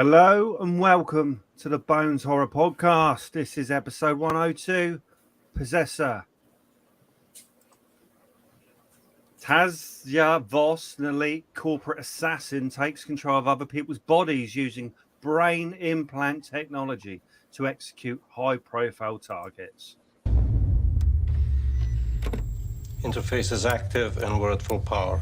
Hello and welcome to the Bones Horror Podcast. This is episode 102, Possessor. Tazia Voss, an elite corporate assassin, takes control of other people's bodies using brain implant technology to execute high-profile targets. Interface is active and we're at full power.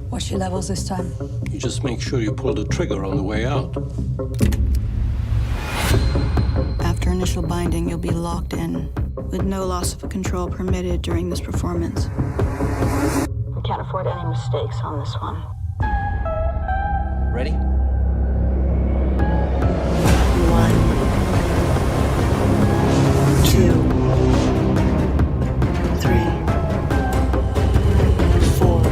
What's your levels this time? You just make sure you pull the trigger on the way out. After initial binding, you'll be locked in, with no loss of control permitted during this performance. We can't afford any mistakes on this one. Ready? 1, 2, 3, 4,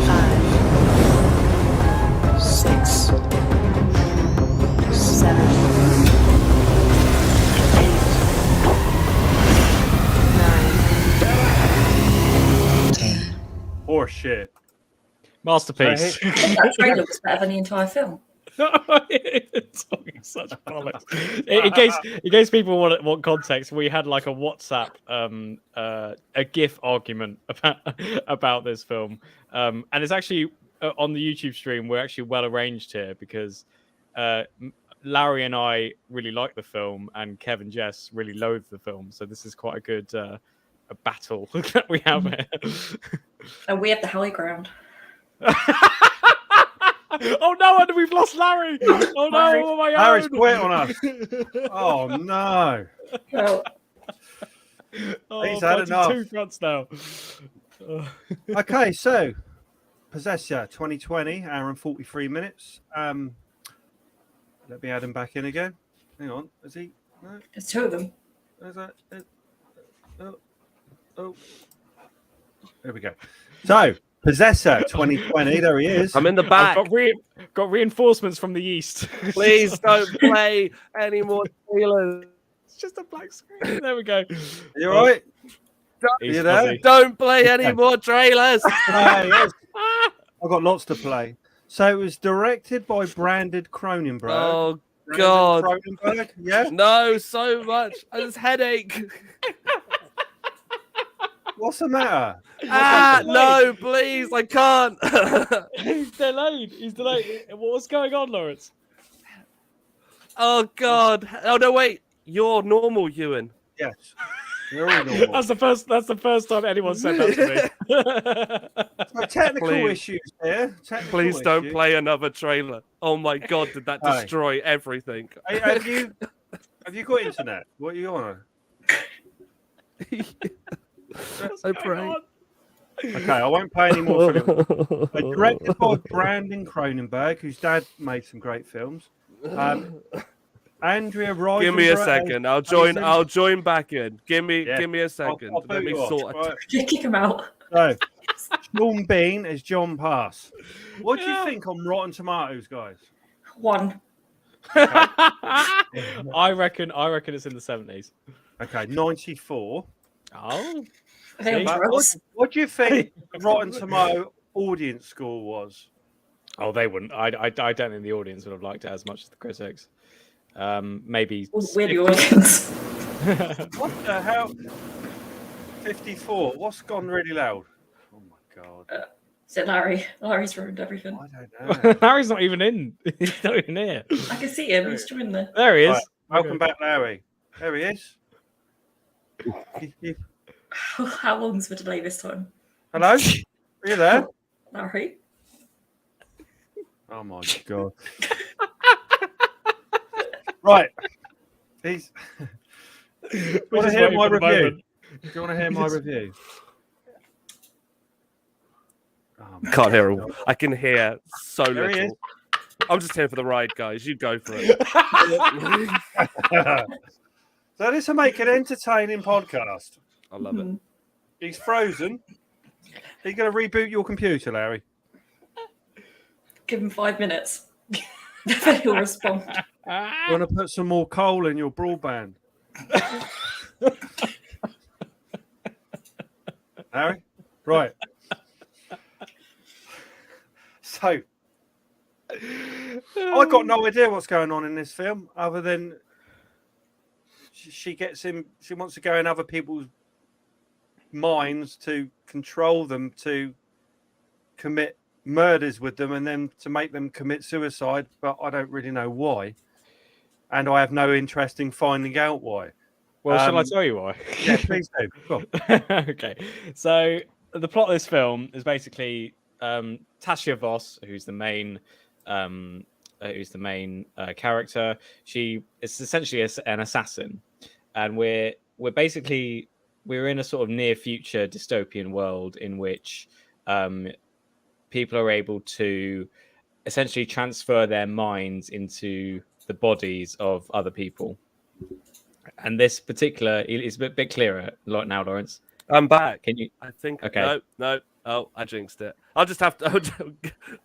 5, 6, 7, 8, 9, 10. Horseshit. Masterpiece. That trailer was better than the entire film. It's such bollocks. In case people want context, we had like a WhatsApp, a GIF argument about this film, and it's actually on the YouTube stream. We're actually well arranged here because Larry and I really like the film, and Kev and Jess really loathe the film. So this is quite a good a battle that we have here. And we have the high ground. Oh no, and we've lost Larry. Oh no, Larry. oh my Larry's own. quit on us. Oh no. Well, He's had fighting enough. Two fronts now. Okay, so Possessor 2020, hour and 43 minutes. Let me add him back in again. Hang on, is he? No, there's two of them. is that? Oh, there we go. So Possessor 2020, there he is. I'm in the I've back. got reinforcements from the east. Please don't play any more trailers. It's just a black screen. There we go. You all right? He's You there? fuzzy. Don't play any more trailers. Yes. I've got lots to play. So it was directed by Brandon Cronenberg. Oh Brandon God. Cronenberg, yeah. No, so much. I just headache. What's the matter? No, please, I can't. He's delayed. He's delayed. What's going on, Lawrence? Oh God. Oh no, wait. You're normal, Ewan. Yes. You're all normal. That's the first time anyone said that to me. So technical Please. issues here. Technical Please don't issues. play another trailer. Oh my God, did that Hey. destroy everything? Hey, have you got internet? What are you on? I pray. Okay, I won't play any more films. Directed by Brandon Cronenberg, whose dad made some great films. Andrea Riseborough. Give me a second. I'll join back in. Give me a second. I'll Let me boot you sort off, it. right. You kick him out. So, Sean Bean as John Pass. What do you think on Rotten Tomatoes, guys? 1. I reckon it's in the 70s. Okay, 94. Oh, I think But I'm gross. what do you think Rotten Tomato audience score was? oh, they wouldn't. I don't think the audience would have liked it as much as the critics. Maybe. We're the audience. What the hell? 54. What's gone really loud? Oh my god. Is it Larry? Larry's ruined everything. I don't know. Harry's not even in. He's not even here. I can see him. He's joined there. There he is. Right, welcome back, Larry. There he is. How long's the delay this time? Hello? Are you there? Larry? Oh my god. Right. He's. Do you want to hear my review? Do you want to hear my review? Oh, my Can't hear him. God. I can hear so There he is. little. I'm just here for the ride, guys. You go for it. So this will make an entertaining podcast. I love it. He's frozen. Are you going to reboot your computer, Larry? Give him 5 minutes. Then he'll respond. You want to put some more coal in your broadband? Harry? Right. So I got no idea what's going on in this film, other than she gets him. She wants to go in other people's minds to control them, to commit murders with them, and then to make them commit suicide. But I don't really know why, and I have no interest in finding out why. Well, shall I tell you why? Yeah, please do. Go on. Okay, so the plot of this film is basically Tasha Voss, who's the main character. She is essentially an assassin, and we're in a sort of near future dystopian world in which people are able to essentially transfer their minds into the bodies of other people. And this particular is a bit clearer now, Lawrence. I'm back. Can you? I think. Okay. No. Oh, I jinxed it. I'll just have to.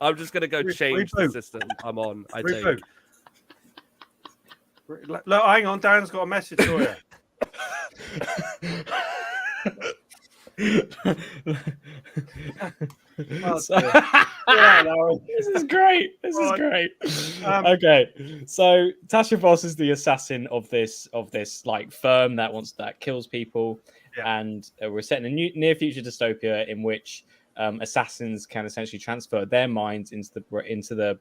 I'm just gonna go change the system I'm on. I think. Look, hang on. Dan's got a message for you. This is great. Okay, so Tasha Voss is the assassin of this like firm that kills people, and we're set in a near future dystopia in which assassins can essentially transfer their minds into the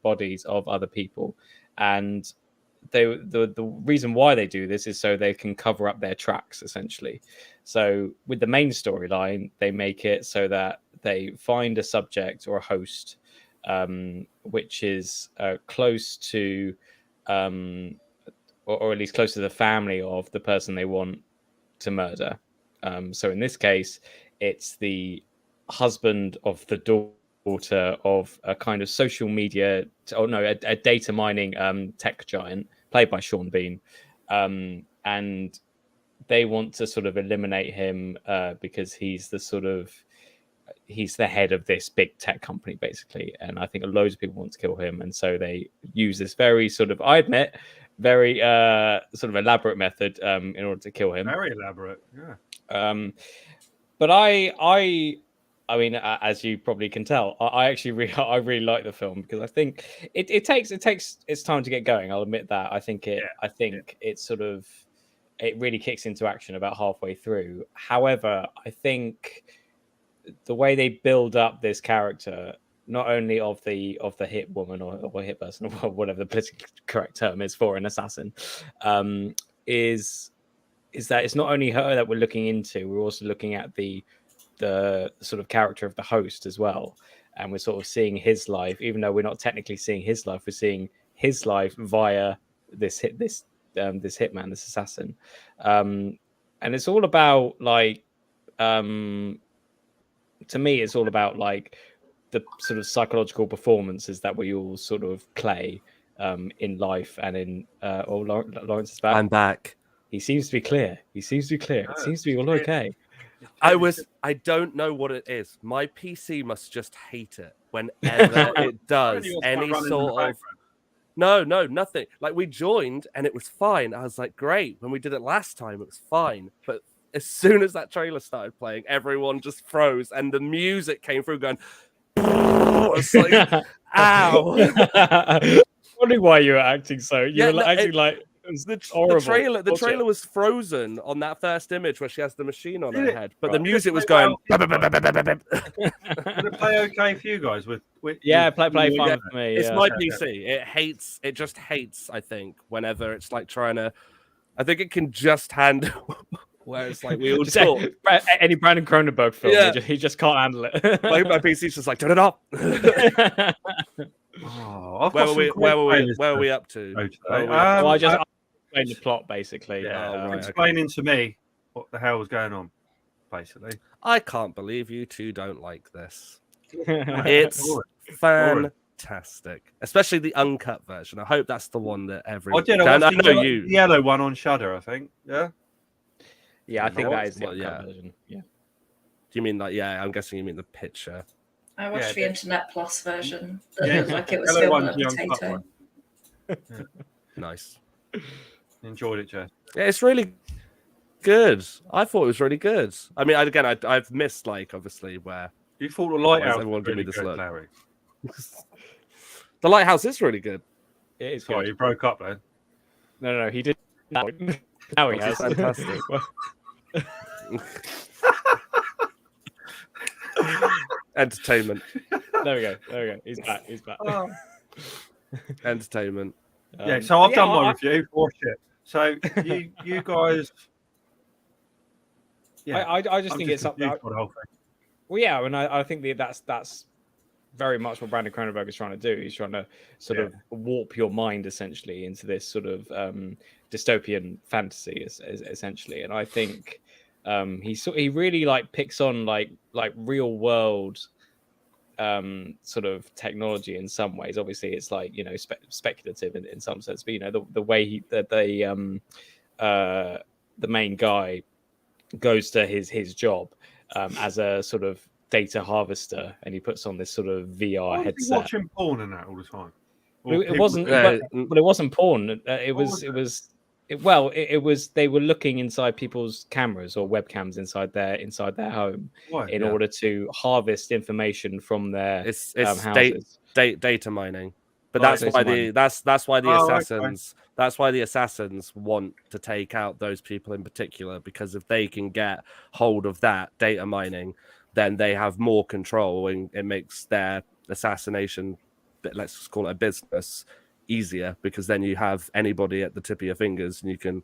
bodies of other people, and the reason why they do this is so they can cover up their tracks, essentially. So with the main storyline, they make it so that they find a subject or a host which is close to or at least close to the family of the person they want to murder. So in this case, it's the husband of the daughter of a kind of social media, a data mining tech giant played by Sean Bean, and they want to sort of eliminate him because he's the head of this big tech company, basically. And I think loads of people want to kill him, and so they use this very sort of, I admit, very sort of elaborate method in order to kill him. Very elaborate, yeah. But I mean, as you probably can tell, I really like the film because I think it takes its time to get going. I'll admit that. I think it really kicks into action about halfway through. However, I think the way they build up this character, not only of the hit woman or hit person or whatever the politically correct term is for an assassin, is that it's not only her that we're looking into. We're also looking at the sort of character of the host as well, and we're sort of seeing his life, even though we're not technically seeing his life. We're seeing his life via this hitman, this assassin, and it's all about like, to me, it's all about like the sort of psychological performances that we all sort of play in life and in. Lawrence is back. I'm back. He seems to be clear. It seems to be all okay. I don't know what it is. My PC must just hate it whenever it does any sort of. No, nothing. Like, we joined and it was fine. I was like, great. When we did it last time, it was fine. But as soon as that trailer started playing, everyone just froze and the music came through going. It's like, ow. Wondering why you were acting so. You were acting like. The trailer was frozen on that first image where she has the machine on her head, but the music was going. Did it play okay for you guys? With play fine for me. It's my PC. It just hates. I think whenever it's like trying to, I think it can just handle where it's like we all talk. Any Brandon Cronenberg film, he just can't handle it. My PC's just like turn it off. Where were we up to? I just explained the plot basically. Explaining to me what the hell was going on, basically. I can't believe you two don't like this. It's fantastic, especially the uncut version. I hope that's the one that everyone. I know you. The yellow one on Shudder, I think. Yeah. Yeah, I think that is the uncut version. Yeah. Do you mean like? Yeah, I'm guessing you mean the picture. I watched the Internet Plus version that looked like it was filmed at a potato. Nice. Enjoyed it, Jeff. Yeah, it's really good. I thought it was really good. I mean, I've missed like obviously where you thought the lighthouse. Everyone give me this good, look. Larry. The Lighthouse is really good. It is Sorry, good. you broke up then. No, he did. Now he That's has. fantastic. Entertainment. There we go. He's back. Oh. Entertainment. Yeah, so I've yeah, done my review. Watch it. So you guys. Yeah, I just think it's up there. confused by the whole thing. Well, yeah, and I think that's very much what Brandon Cronenberg is trying to do. He's trying to sort of warp your mind essentially into this sort of dystopian fantasy, essentially. And I think he really like picks on like real world sort of technology in some ways. Obviously, it's like, you know, speculative in some sense, but you know the way the main guy goes to his job as a sort of data harvester, and he puts on this sort of VR headset. Watching porn and that all the time. It wasn't, but it wasn't porn. It was. They were looking inside people's cameras or webcams inside their home in order to harvest information from their houses. Data mining. But that's why the assassins. Okay. That's why the assassins want to take out those people in particular, because if they can get hold of that data mining, then they have more control, and it makes their assassination, let's just call it a business, easier, because then you have anybody at the tip of your fingers, and you can.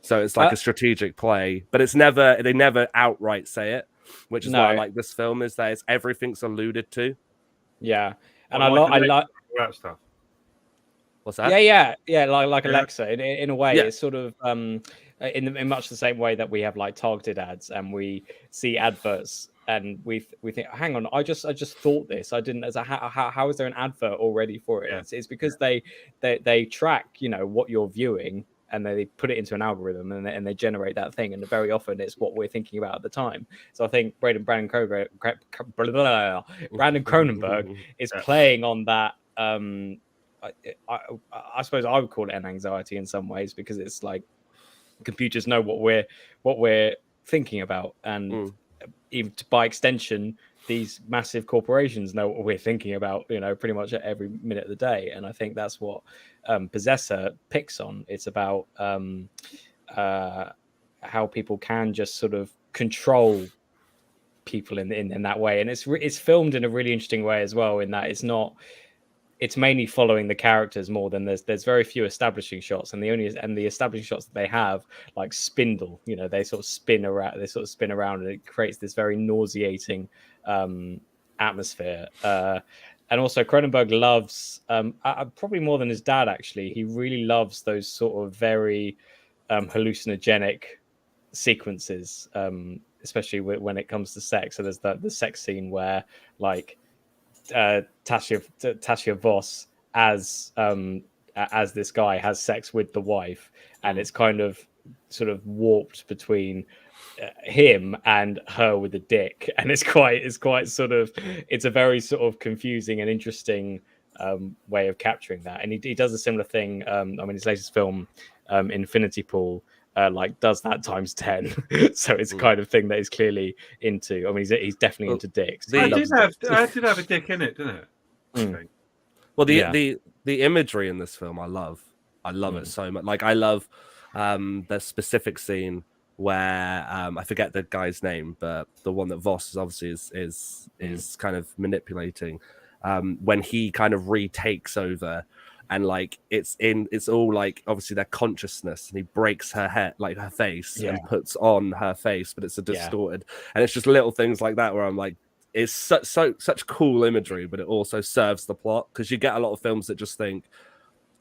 So it's like a strategic play, but they never outright say it, which is why I like this film, is that everything's alluded to. Yeah, and I like that stuff. What's that? Yeah, like Alexa. In a way, it's sort of in much the same way that we have like targeted ads, and we see adverts, and we think, hang on, I just thought this. I didn't. How is there an advert already for it? Yeah. It's because they track, you know, what you're viewing, and they put it into an algorithm, and they generate that thing, and very often it's what we're thinking about at the time. So I think Brandon Cronenberg is playing on that. I suppose I would call it an anxiety in some ways, because it's like computers know what we're thinking about, and even by extension, these massive corporations know what we're thinking about, you know, pretty much at every minute of the day. And I think that's what Possessor picks on. It's about how people can just sort of control people in that way, and it's filmed in a really interesting way as well, in that it's mainly following the characters more than there's very few establishing shots, and the establishing shots that they have, like Spindle, you know, they sort of spin around, and it creates this very nauseating atmosphere. And also Cronenberg loves, probably more than his dad actually, he really loves those sort of very hallucinogenic sequences, especially when it comes to sex. So there's the sex scene where like Tasha Voss as this guy has sex with the wife, and it's kind of sort of warped between him and her with a dick, and it's quite sort of, it's a very sort of confusing and interesting way of capturing that. And he does a similar thing. I mean, his latest film, Infinity Pool, like does that times 10. So it's the kind of thing that he's clearly into. I mean, he's definitely into dicks. I did have a dick in it, didn't it? Mm. Well, the imagery in this film, I love it so much. Like, I love the specific scene where I forget the guy's name, but the one that Voss is obviously is kind of manipulating, when he kind of retakes over. And like it's all like obviously their consciousness, and he breaks her head, like her face, and puts on her face, but it's a distorted, and it's just little things like that where I'm like, it's such cool imagery, but it also serves the plot, because you get a lot of films that just think,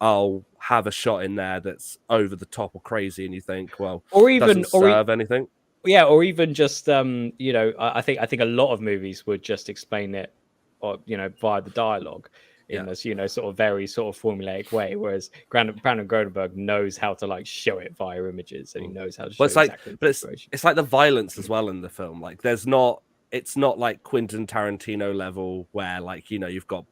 I'll have a shot in there that's over the top or crazy, and you think, well, or even doesn't serve anything. Yeah, or even just you know, I think a lot of movies would just explain it, or you know, via the dialogue. In this, you know, sort of very sort of formulaic way, whereas Brandon Cronenberg knows how to like show it via images, and he knows how to show exactly. But it's like the violence as well in the film. Like, it's not like Quentin Tarantino level where, like, you know, you've got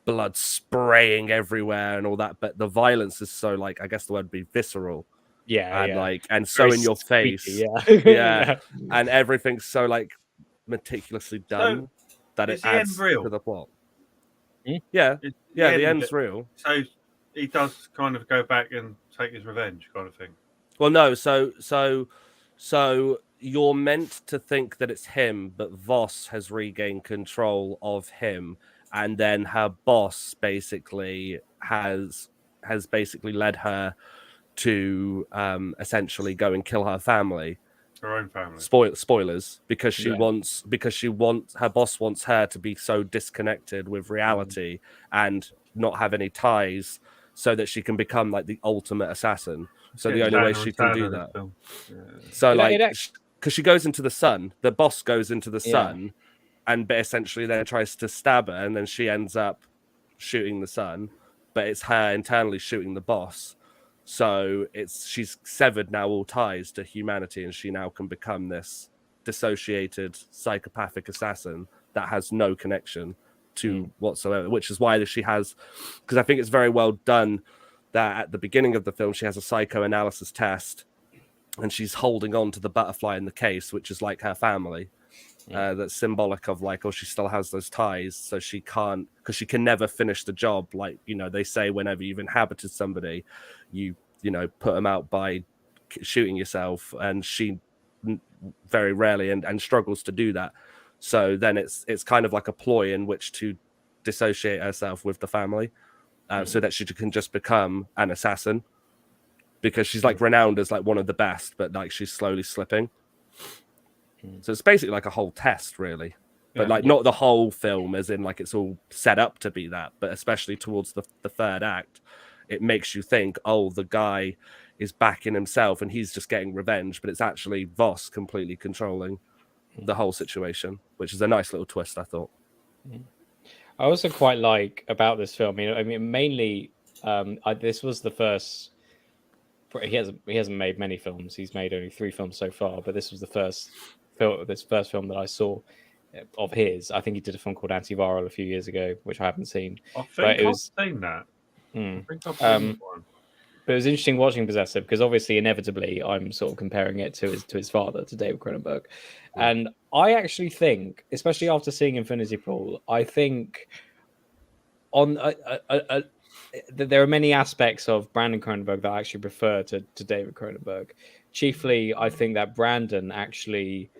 blood spraying everywhere and all that, but the violence is so, like, I guess the word would be visceral. And so very in your face, and everything's so like meticulously done that it adds to the plot. Yeah, It's yeah, end the of end's it. real. So he does kind of go back and take his revenge, kind of thing. Well, no, so you're meant to think that it's him, but Voss has regained control of him, and then her boss basically has basically led her to essentially go and kill her family. Her own family. Spoilers, because she wants her boss wants her to be so disconnected with reality and not have any ties, so that she can become like the ultimate assassin. So the only way she can do that. So like, because she goes into the sun, the boss goes into the sun, and essentially then tries to stab her, and then she ends up shooting the sun, but it's her internally shooting the boss. So she's severed now all ties to humanity, and she now can become this dissociated psychopathic assassin that has no connection to whatsoever, which is why she has, because I think it's very well done that at the beginning of the film she has a psychoanalysis test and she's holding on to the butterfly in the case, which is like her family. That's symbolic of like, oh, she still has those ties, so she can't, because she can never finish the job. Like, you know, they say whenever you've inhabited somebody, you know, put them out by shooting yourself, and she very rarely and struggles to do that. So then it's kind of like a ploy in which to dissociate herself with the family, so that she can just become an assassin, because she's like renowned as like one of the best, but like she's slowly slipping. So it's basically like a whole test, really, but like not the whole film, as in like it's all set up to be that, but especially towards the third act, it makes you think, oh, the guy is back in himself and he's just getting revenge, but it's actually Voss completely controlling the whole situation, which is a nice little twist, I thought. I also quite like about this film, you know, I mean, mainly this was the first. He hasn't made many films. He's made only 3 films so far, but this was the first film that I saw of his. I think he did a film called Antiviral a few years ago, which I haven't seen. I think I've seen that. I think I've seen one. But it was interesting watching Possessor, because obviously, inevitably, I'm sort of comparing it to his father, to David Cronenberg. And I actually think, especially after seeing Infinity Pool, I think on there are many aspects of Brandon Cronenberg that I actually prefer to David Cronenberg. Chiefly, I think that Brandon actually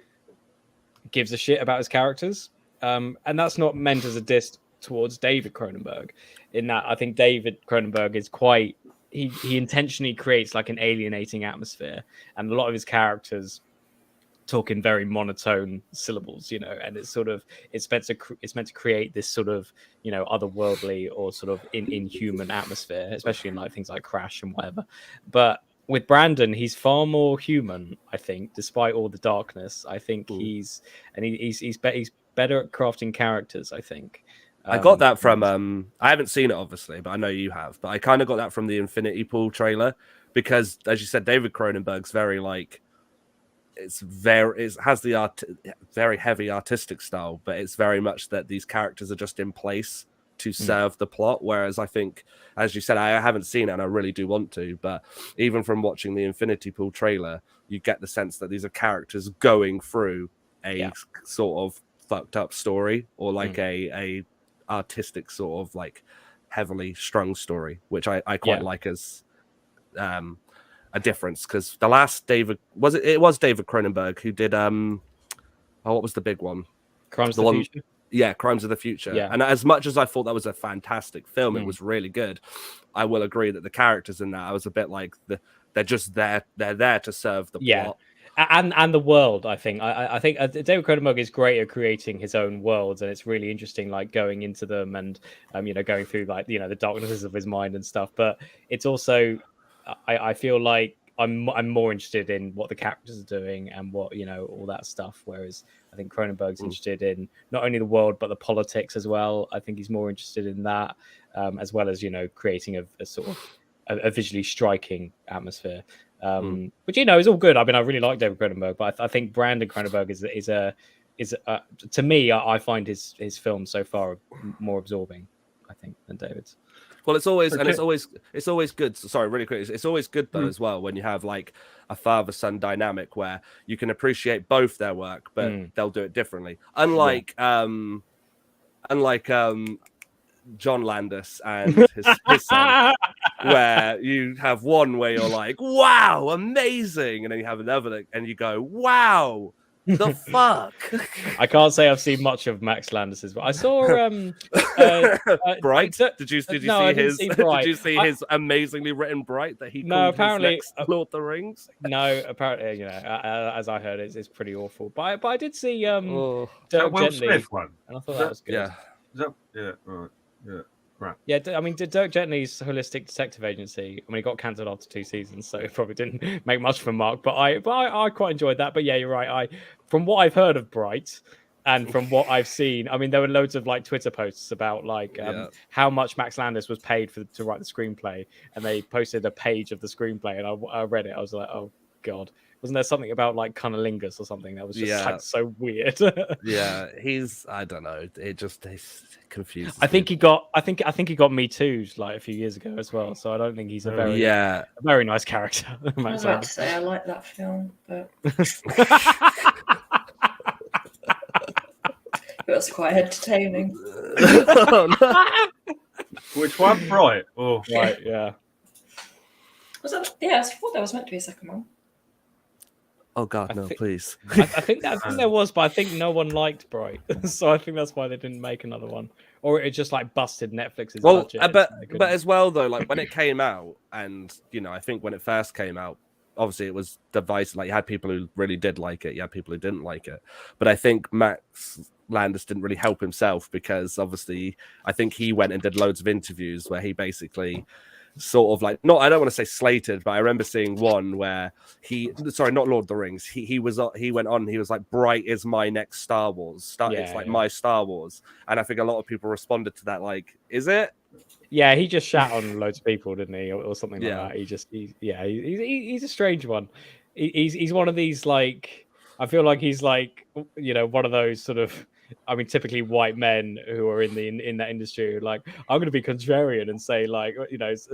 gives a shit about his characters. And that's not meant as a diss towards David Cronenberg. In that, I think David Cronenberg is quite... He intentionally creates like an alienating atmosphere. And a lot of his characters talk in very monotone syllables, you know, and it's sort of it's meant to create this sort of, you know, otherworldly or sort of inhuman atmosphere, especially in like things like Crash and whatever. But with Brandon, he's far more human, I think, despite all the darkness. I think he's better at crafting characters, I think. I got that from I haven't seen it obviously, but I know you have. But I kind of got that from the Infinity Pool trailer, because as you said, David Cronenberg's very like, it has the very heavy artistic style, but it's very much that these characters are just in place to serve the plot. Whereas I think, as you said, I haven't seen it and I really do want to, but even from watching the Infinity Pool trailer, you get the sense that these are characters going through a sort of fucked up story, or like a artistic sort of like heavily strung story, which I quite like as a difference, because the last David was David Cronenberg who did what was the big one? Crimes of the Future. Yeah, Crimes of the Future. Yeah. And as much as I thought that was a fantastic film, it was really good. I will agree that the characters in that, I was a bit like, they're just there. They're there to serve the plot. And the world, I think. I think David Cronenberg is great at creating his own worlds, and it's really interesting, like going into them and you know, going through like, you know, the darknesses of his mind and stuff. But it's also, I feel like I'm more interested in what the characters are doing and what, you know, all that stuff. Whereas I think Cronenberg's interested in not only the world but the politics as well. I think he's more interested in that, as well as, you know, creating a sort of a visually striking atmosphere. Which, you know, is all good. I mean, I really like David Cronenberg, but I think Brandon Cronenberg is to me, I find his films so far more absorbing, I think, than David's. Well, it's always good. Sorry, really quick. It's always good though as well when you have like a father-son dynamic where you can appreciate both their work, but they'll do it differently. Unlike John Landis and his son, where you have one where you're like, wow, amazing, and then you have another and you go, wow, the fuck. I can't say I've seen much of Max Landis's, but I saw Bright. Did you see Bright. Did you see his amazingly written Bright that he called apparently his next Lord of the Rings? No, apparently, as I heard, it's pretty awful. But I did see That Dirk Will Gently, Smith one. and I thought that was good. Yeah. Yeah, right. Yeah. Right. Yeah, I mean, Dirk Gently's Holistic Detective Agency. I mean, it got cancelled after 2 seasons, so it probably didn't make much of a mark. But I quite enjoyed that. But yeah, you're right. From what I've heard of Bright, and from what I've seen, I mean, there were loads of like Twitter posts about like how much Max Landis was paid to write the screenplay, and they posted a page of the screenplay, and I read it. I was like, oh god. Wasn't there something about like cunnilingus or something that was just like so weird? Yeah, I don't know. It's confused. I think he got Me Too like a few years ago as well. So I don't think he's a very nice character. I was about to say I like that film, but it was quite entertaining. Oh, no. Which one? Bright. Oh, right. Yeah. Was that? Yeah, I thought there was meant to be a second one. Oh God, no! Please. I think there was, but I think no one liked Bright, so I think that's why they didn't make another one, or it just like busted Netflix's budget. But as well though, like when it came out, and I think when it first came out, obviously it was divisive. Like you had people who really did like it, you had people who didn't like it. But I think Max Landis didn't really help himself because obviously I think he went and did loads of interviews where he basically sort of like I don't want to say slated, but I remember seeing one where not Lord of the Rings. He went on. He was like, "Bright is my next Star Wars. It's like my Star Wars." And I think a lot of people responded to that like, "Is it?" Yeah, he just shat on loads of people, didn't he, or something like that. He's a strange one. He's one of these like I feel like he's like one of those sort of. I mean, typically white men who are in that industry who are like, I'm going to be contrarian and say like,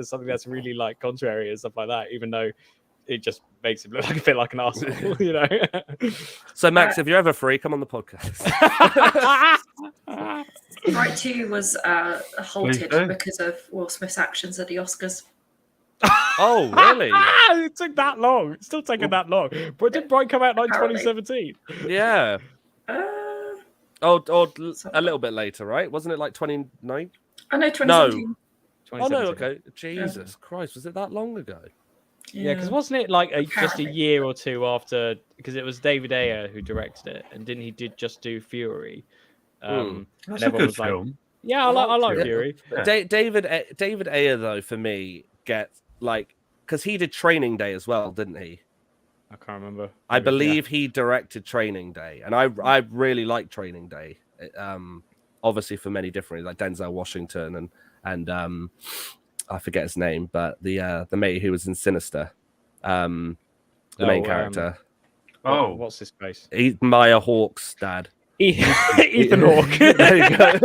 something that's really like contrary and stuff like that, even though it just makes him look like a bit like an arsehole, So Max, if you're ever free, come on the podcast. Bright 2 was halted because of Will Smith's actions at the Oscars. Oh, really? It took that long. It's still taking that long. But did Bright come out in 2017? Yeah. Or a little bit later, right? Wasn't it like 29? I know 2017. No. Oh no, okay. Jesus Christ, was it that long ago? Yeah, because wasn't it like just a year or two after? Because it was David Ayer who directed it, and didn't he just do Fury? That's a good film. Yeah, I like Fury. Yeah. David Ayer though, for me, gets like because he did Training Day as well, didn't he? I can't remember. I believe he directed Training Day, and I really like Training Day. Obviously for many different like Denzel Washington and I forget his name, but the mate who was in Sinister, the main character. What's his face? Maya Hawke's dad. Ethan Hawke. There you go.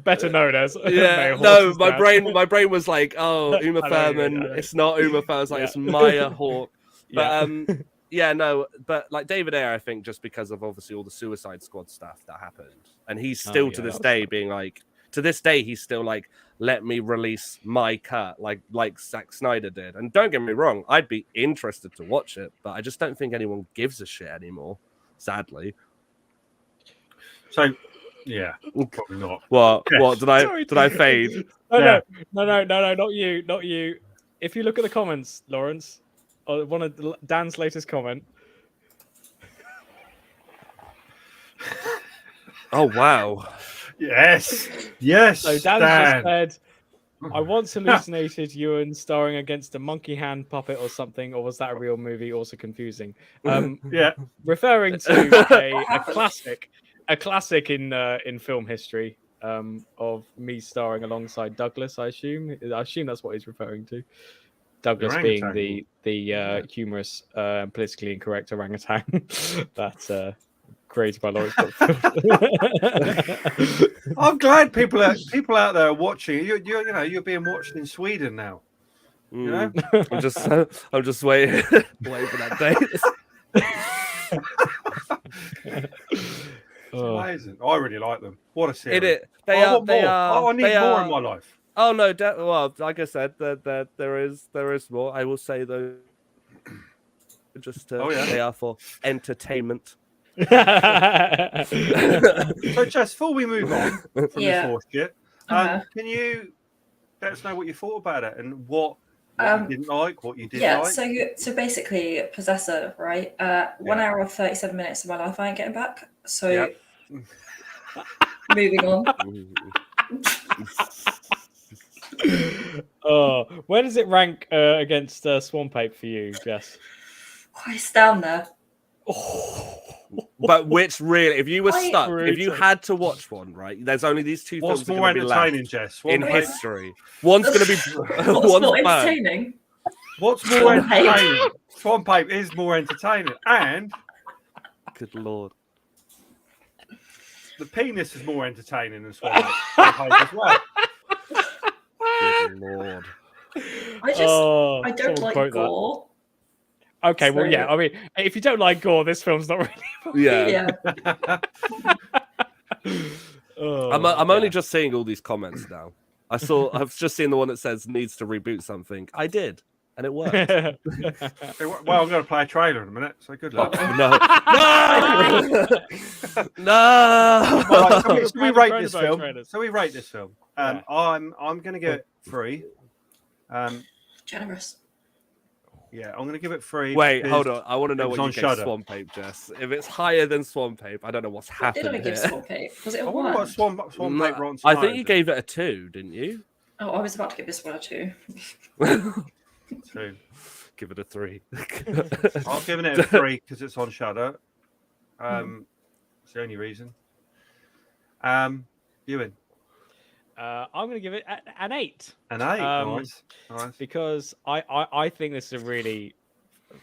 Better known as my brain was like, oh, Uma Thurman. It's not Uma Thurman. It's like it's Maya Hawke. But but like David Ayer, I think just because of obviously all the Suicide Squad stuff that happened, and he's still to this day being like, to this day he's still like, let me release my cut, like Zack Snyder did. And don't get me wrong, I'd be interested to watch it, but I just don't think anyone gives a shit anymore, sadly. So, yeah, probably not. What? What did I fade? No, not you. If you look at the comments, Lawrence, or one of Dan's latest comment. Oh wow. Yes. So Dan just said, I once hallucinated Ewan starring against a monkey hand puppet or something, or was that a real movie? Also confusing. Referring to a classic in film history of me starring alongside Douglas. I assume that's what he's referring to. Douglas being the humorous, politically incorrect orangutan that. Created by Lawrence. I'm glad people out there are watching. You're being watched in Sweden now. You know? I'm just waiting for that day. It's amazing. I really like them. What a series! It is. I want more. I need more in my life. Oh no! Well, like I said, there is more. I will say though, they are for entertainment. So, Jess, before we move on from this horse shit, can you let us know what you thought about it and what you didn't like, what you did like? So basically, Possessor, right? 1 hour and 37 minutes of my life I ain't getting back. So moving on. Where does it rank against Swamp Ape for you, Jess? Oh, it's down there. But which really, if you were stuck, if you had to watch one, right? There's only these two films that are going to be left Jess? in history. One's going to be what's more entertaining? What's more entertaining? Swamp Ape is more entertaining, and good lord, the penis is more entertaining than Swamp Ape as well. Good lord. I don't like gore. Okay, well, yeah. I mean, if you don't like gore, this film's not really. Yeah. I'm only just seeing all these comments now. I've just seen the one that says needs to reboot something. I did, and it worked. Well, I'm going to play a trailer in a minute, so good luck. No. Right, so we rate this film. So we rate this film. I'm going to give it 3. Generous. Yeah, I'm going to give it 3. Wait, hold on. I want to know what you gave Shudder. Swamp Ape, Jess. If it's higher than Swamp Ape, I don't know what's happened Did I give here. Swamp Ape? Was it a I wonder 1? what Swamp Ape Rotten I think you Tomatoes gave it a 2, didn't you? Oh, I was about to give this one a 2. 2. Give it a 3. I'm giving it a 3 because it's on Shudder. It's the only reason. Ewan. I'm going to give it an 8. An 8, nice. Because I think this is a really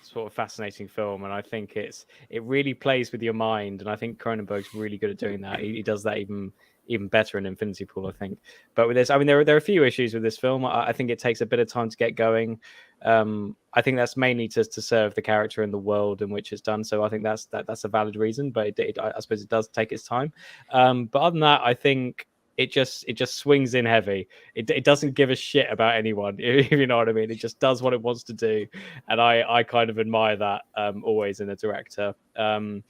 sort of fascinating film, and I think it really plays with your mind, and I think Cronenberg's really good at doing that. He does that even better in Infinity Pool, I think. But with this, I mean, there are a few issues with this film. I think it takes a bit of time to get going. I think that's mainly to serve the character and the world in which it's done. So I think that's a valid reason, but I suppose it does take its time. But other than that, I think it just swings in heavy. It doesn't give a shit about anyone, if you know what I mean. It just does what it wants to do, and I kind of admire that always in a director. And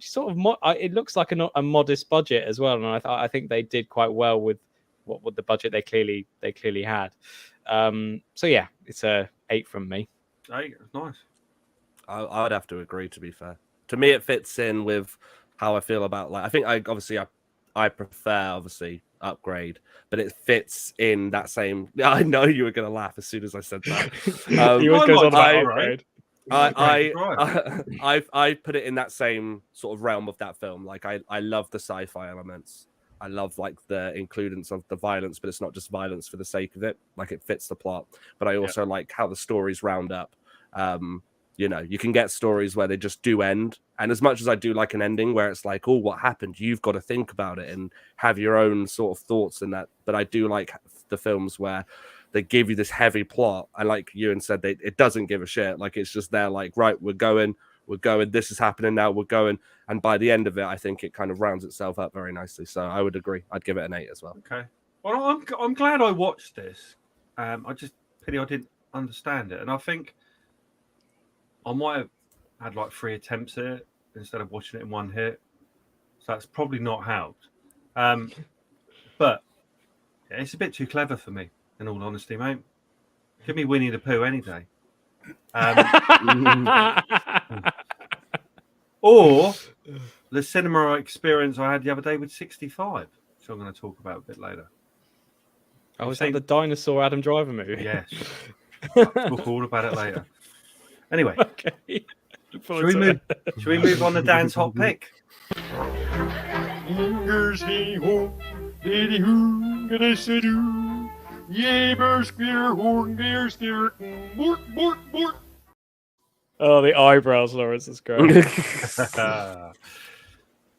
sort of it looks like a modest budget as well, and I think they did quite well with what the budget they clearly had. So yeah, it's a 8 from me. 8, nice. I would have to agree. To be fair, to me, it fits in with how I feel about I think I prefer obviously Upgrade, but it fits in that same. I know you were going to laugh as soon as I said that. He always goes on about Upgrade. I put it in that same sort of realm of that film. Like I love the sci-fi elements. I love like the inclusions of the violence, but it's not just violence for the sake of it. Like it fits the plot. But I also like how the stories round up. You can get stories where they just do end. And as much as I do like an ending where it's like, oh, what happened? You've got to think about it and have your own sort of thoughts in that. But I do like the films where they give you this heavy plot. And like Ewan said, it doesn't give a shit. Like it's just there like, right, we're going, this is happening now, we're going. And by the end of it, I think it kind of rounds itself up very nicely. So I would agree. I'd give it an 8 as well. Okay. Well, I'm glad I watched this. I just pity I didn't understand it. And I think I might have had like 3 attempts at it instead of watching it in one hit. So that's probably not helped. But yeah, it's a bit too clever for me, in all honesty, mate. Give me Winnie the Pooh any day. Or the cinema experience I had the other day with 65, which I'm going to talk about a bit later. Oh, is that the dinosaur Adam Driver movie? Yes. I'll talk all about it later. Anyway, okay. Should we move on to Dan's hot pick? Oh, the eyebrows, Lawrence, is great.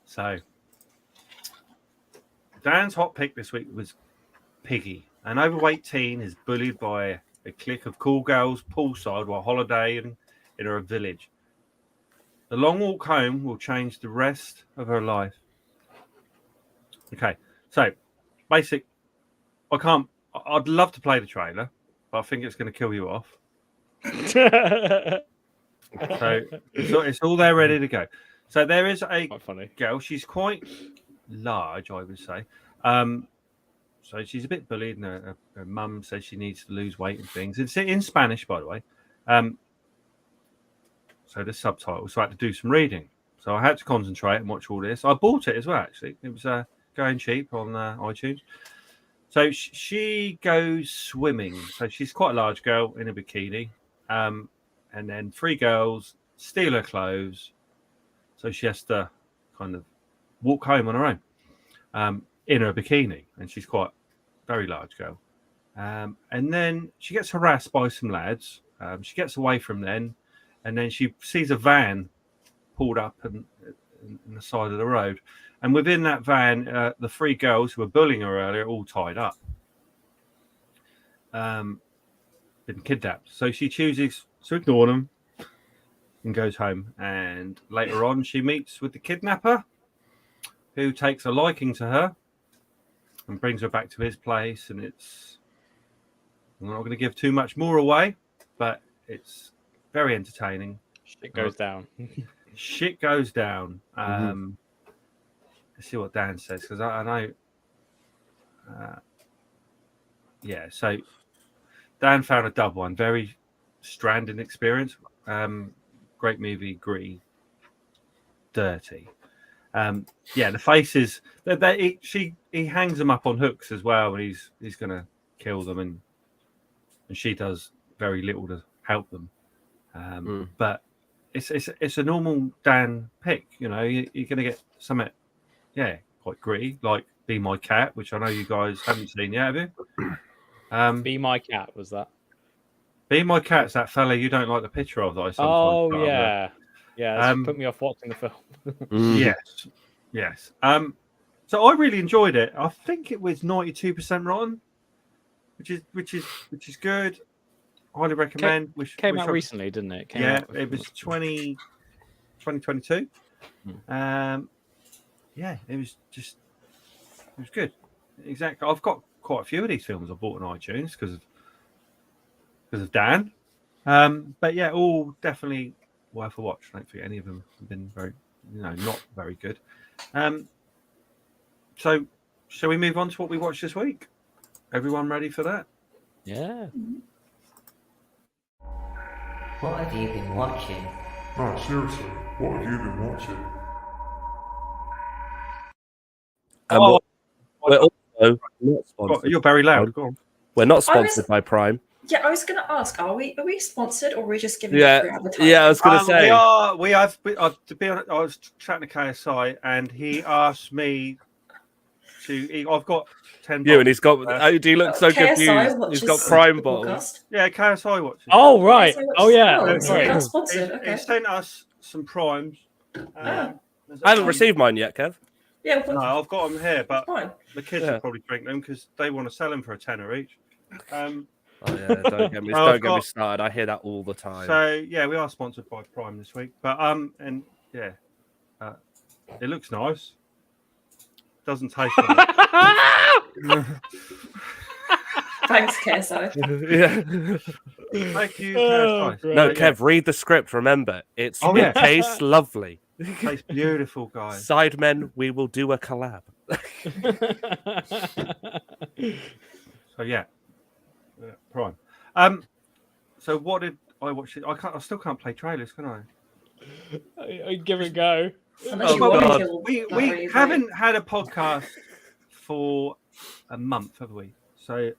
So, Dan's hot pick this week was Piggy. An overweight teen is bullied by a clique of cool girls poolside while holidaying in a village. The long walk home will change the rest of her life. Okay, so basic. I'd love to play the trailer, but I think it's going to kill you off. So it's all there ready to go. So there is a Quite funny. girl. She's quite large, I would say. So she's a bit bullied, and her mum says she needs to lose weight and things. It's in Spanish, by the way. So the subtitles. So I had to do some reading. So I had to concentrate and watch all this. I bought it as well, actually. It was going cheap on iTunes. So she goes swimming. So she's quite a large girl in a bikini. And then 3 girls steal her clothes. So she has to kind of walk home on her own in her bikini. And she's quite a very large girl. And then she gets harassed by some lads. She gets away from them. And then she sees a van pulled up in the side of the road. And within that van, the 3 girls who were bullying her earlier are all tied up. Been kidnapped. So she chooses to ignore them and goes home. And later on, she meets with the kidnapper, who takes a liking to her and brings her back to his place. And I'm not going to give too much more away, but it's very entertaining. Shit goes down. Shit goes down. Let's see what Dan says, because I know. Yeah, so Dan found a dub one. Very stranding experience. Great movie, gritty, dirty. Yeah, the faces. He hangs them up on hooks as well, and he's going to kill them, and she does very little to help them. But it's a normal Dan pick, you know. You're going to get something, quite gritty, like Be My Cat, which I know you guys haven't seen yet, have you? Be My Cat, was that? Be My Cat's that fella you don't like the picture of that I sometimes put yeah. That's put me off watching the film. Yes. So I really enjoyed it. I think it was 92% rotten, which is good. Highly recommend. Came out recently, didn't it? It was 2022. It was good. Exactly. I've got quite a few of these films I bought on iTunes because of Dan. But yeah, all definitely worth a watch. I don't think any of them have been very, not very good. So shall we move on to what we watched this week? Everyone ready for that? Yeah. What have you been watching? No, seriously, what have you been watching? We're also not sponsored. You're very loud. Go on. We're not sponsored by Prime. Yeah, I was going to ask, are we sponsored, or are we just giving it free advertising? Yeah, I was going to say. We have. To be honest, I was chatting to KSI, and he asked me to. I've got 10. And he's got. Do you look so KSI confused? He's got Prime bottles. Yeah, KSI watches. Oh right. KSI Oh yeah. watches- Sorry. that's sponsored. Okay. He sent us some Primes. I haven't received mine yet, Kev. Yeah, No, I've got them here, but fine. the kids will probably drink them because they want to sell them for a tenner each. Oh yeah, don't get me started. I hear that all the time. So yeah, we are sponsored by Prime this week, but it looks nice. Doesn't taste like Thanks, KSI. Thank you. No, Kev, read the script. Remember, it tastes lovely. Tastes beautiful, guys. Sidemen, we will do a collab. So yeah, Prime. So what did I watch? I still can't play trailers, can I? Give it a go. Unless you want God. to kill We Larry, haven't had a podcast for a month, have we? So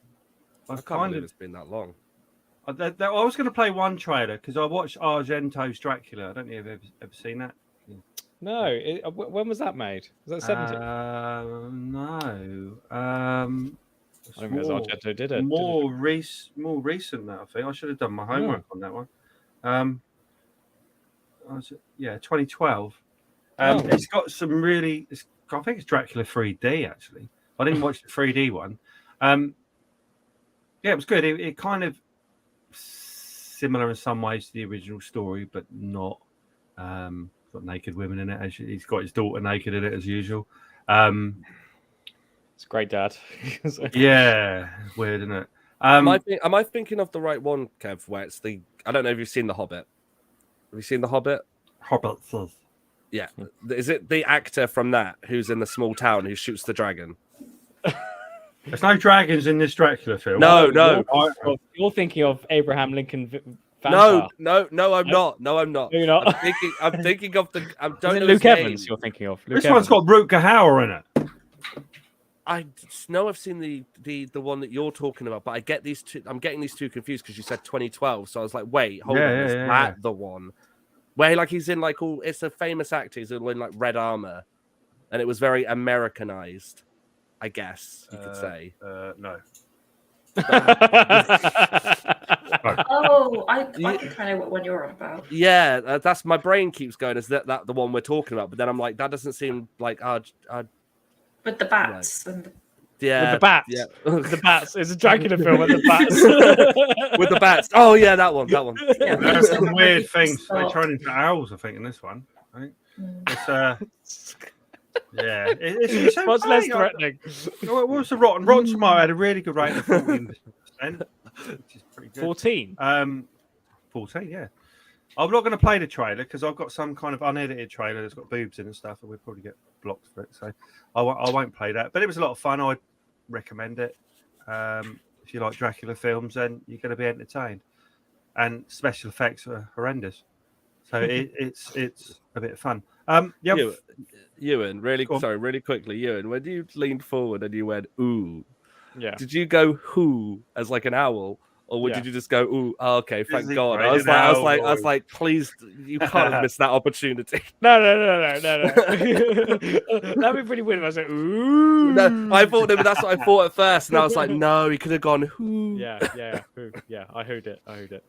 I can't believe it's been that long. I was going to play one trailer because I watched Argento's Dracula. I don't know if you've ever seen that. No. When was that made? Was that 70? No. I think it was Argento did it. More recent that I think. I should have done my homework on that one. 2012. It's got some really. I think it's Dracula 3D actually. I didn't watch the 3D one. It was good. It kind of similar in some ways to the original story, but not. got naked women in it. He's got his daughter naked in it as usual. It's great, Dad. Yeah, weird, isn't it? Am I thinking of the right one, Kev? Where it's the I don't know if you've seen The Hobbit. Have you seen The Hobbit? Hobbit says. Yeah. Is it the actor from that who's in the small town who shoots the dragon? There's no dragons in this Dracula film. No. You're thinking of Abraham Lincoln. No, Vampire. I'm not. No, I'm not. No, you're not. I'm thinking of the. I don't Is it know Luke his Evans name. you're thinking of? This one's got Rutger Hauer in it. I know I've seen the one that you're talking about, but I get these two. I'm getting these two confused because you said 2012, so I was like, wait, hold on, is that the one where like he's in like all? It's a famous actor. He's in like red armor, and it was very Americanized, I guess you could say. No. Oh, I think I know what one you're on about. Yeah, that's my brain keeps going. Is that the one we're talking about? But then I'm like, that doesn't seem like With the bats and yeah, with the bats. Yeah. The bats. It's a Dracula film with the bats. With the bats. Oh yeah, that one. yeah, There's some weird things. They turn into owls, I think, in this one. Right? It's yeah, it's much okay. less threatening. What was the Rotten? Rotten Tomatoes had a really good rating of 14%, which is pretty good. 14. 14, yeah. I'm not going to play the trailer because I've got some kind of unedited trailer that's got boobs in and stuff, and we'll probably get blocked for it. So I won't play that. But it was a lot of fun. I'd recommend it. If you like Dracula films, then you're going to be entertained. And special effects are horrendous. So it's a bit of fun. Yeah. Ewan, really quickly, Ewan, when you leaned forward and you went, ooh, Yeah. did you go who as like an owl? Or Yeah. did you just go, ooh, oh, okay, thank he God. great I was an like, please, you can't have missed that opportunity. No. That'd be pretty weird if I said, ooh. No, I thought that's what I thought at first, and I was like, no, he could have gone who. Yeah. Who? Yeah, I hooed it. I hooed it.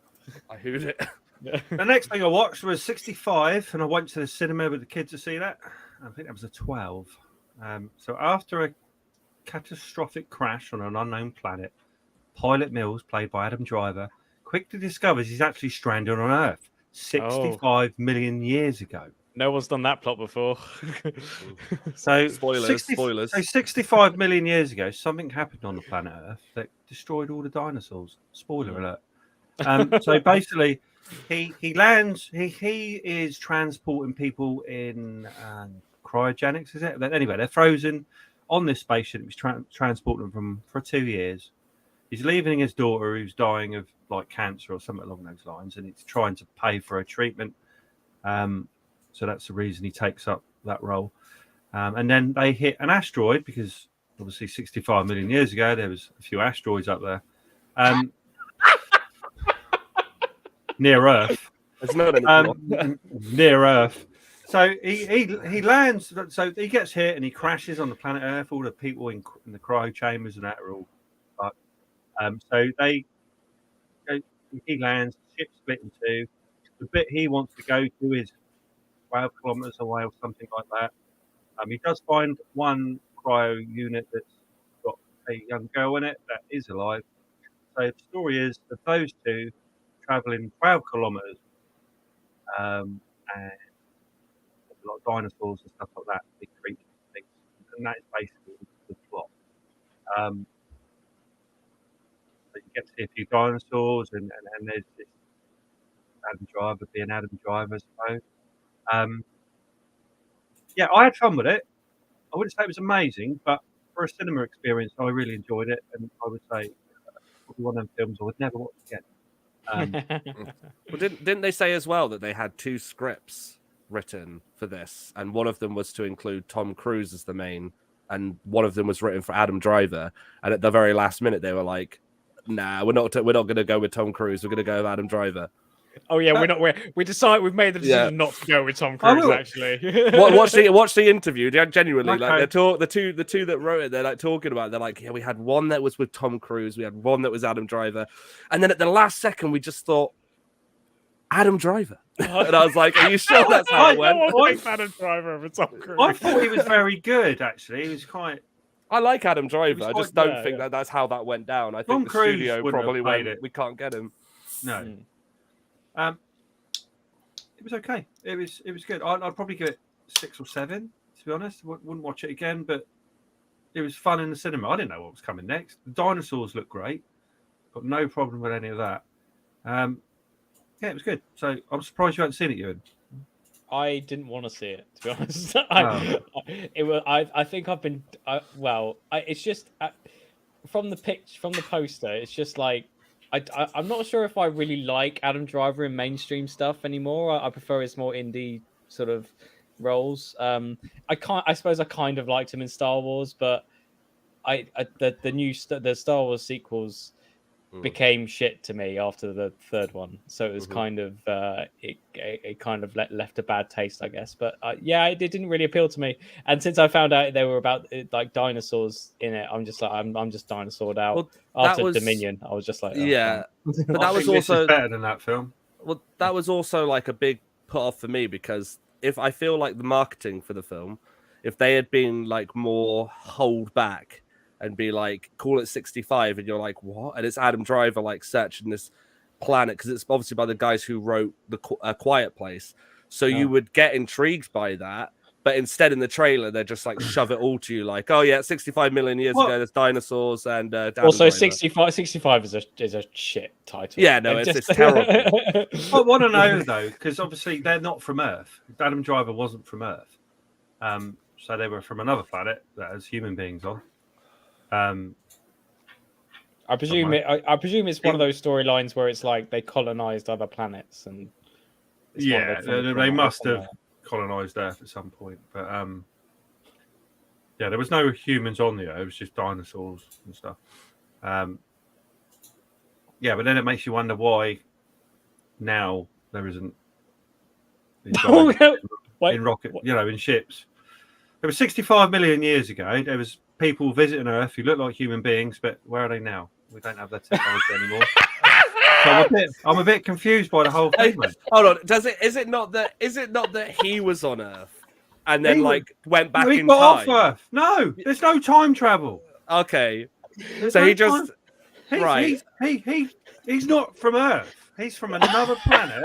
Yeah. The next thing I watched was 65, and I went to the cinema with the kids to see that. I think that was a 12. So after a catastrophic crash on an unknown planet, Pilot Mills, played by Adam Driver, quickly discovers he's actually stranded on Earth 65 million years ago. No one's done that plot before. So spoilers. So 65 million years ago, something happened on the planet Earth that destroyed all the dinosaurs. Spoiler alert. So basically, he lands. He is transporting people in cryogenics. Is it? Anyway, they're frozen on this spaceship. He's transporting them for 2 years. He's leaving his daughter, who's dying of like cancer or something along those lines, and he's trying to pay for her treatment. So that's the reason he takes up that role. And then they hit an asteroid because obviously 65 million years ago there was a few asteroids up there near Earth. It's not anymore. Near Earth. So he lands. So he gets hit and he crashes on the planet Earth. All the people in the cryo chambers and that are all. So he lands. Ship split in two. The bit he wants to go to is 12 kilometers away or something like that. He does find one cryo unit that's got a young girl in it that is alive. So the story is that those two traveling 12 kilometers and a lot of dinosaurs and stuff like that, big creatures and things. And that is basically the plot. So you get to see a few dinosaurs and there's this Adam Driver being Adam Driver, I suppose. Yeah, I had fun with it. I wouldn't say it was amazing, but for a cinema experience, I really enjoyed it, and I would say one of them films I would never watch again. Well, didn't they say as well that they had 2 scripts written for this, and one of them was to include Tom Cruise as the main, and one of them was written for Adam Driver, and at the very last minute they were like, "Nah, we're not going to go with Tom Cruise. We're going to go with Adam Driver." Oh yeah, we've made the decision not to go with Tom Cruise. Actually, watch the interview. Genuinely, Okay. like the two that wrote it, they're like talking about. They're like, yeah, we had one that was with Tom Cruise, we had one that was Adam Driver, and then at the last second, we just thought Adam Driver, and I was like, are you sure that's how it went? No one likes Adam Driver over Tom Cruise. I thought he was very good, actually. He was quite. I like Adam Driver. I just don't yeah, think yeah. that's how that went down. I think Tom the Cruise studio wouldn't have probably played went, it. we can't get him. No. was okay. It was good. I'd probably give it 6 or 7. To be honest, wouldn't watch it again, but it was fun in the cinema. I didn't know what was coming next. The dinosaurs look great. Got no problem with any of that. Yeah, it was good. So I'm surprised you haven't seen it, Ewan. I didn't want to see it, to be honest. I think I've been. It's just from the poster. It's just like I'm not sure if I really like Adam Driver in mainstream stuff anymore. I prefer his more indie sort of roles. I suppose I kind of liked him in Star Wars, but the Star Wars sequels became shit to me after the third one, so it was kind of it kind of left a bad taste, I guess. But it didn't really appeal to me, and since I found out they were about like dinosaurs in it, I'm just like I'm just dinosaured out. After Dominion, I was just like, but that was also better than that film. Well, that was also like a big put off for me, because if I feel like the marketing for the film, if they had been like more hold back and be like, call it 65, and you're like, what? And it's Adam Driver like searching this planet, because it's obviously by the guys who wrote the Quiet Place, so you would get intrigued by that. But instead, in the trailer, they just like shove it all to you, like, oh yeah, 65 million years ago, there's dinosaurs and also 65 is a shit title. Yeah, no, it's terrible. I want to know though, because obviously they're not from Earth. Adam Driver wasn't from Earth, so they were from another planet that has human beings on. I presume it's one of those storylines where it's like they colonized other planets, and they must have colonized Earth at some point. But there was no humans on the Earth; it was just dinosaurs and stuff. But then it makes you wonder why now there isn't in rocket, in ships. It was 65 million years ago. There was people visiting Earth who look like human beings, but where are they now? We don't have that technology anymore. So I'm a bit confused by the whole thing, man. Hold on, is it not that he was on Earth and then went back in time? Off Earth. No, there's no time travel. Okay, there's so no he just right. He's not from Earth. He's from another planet,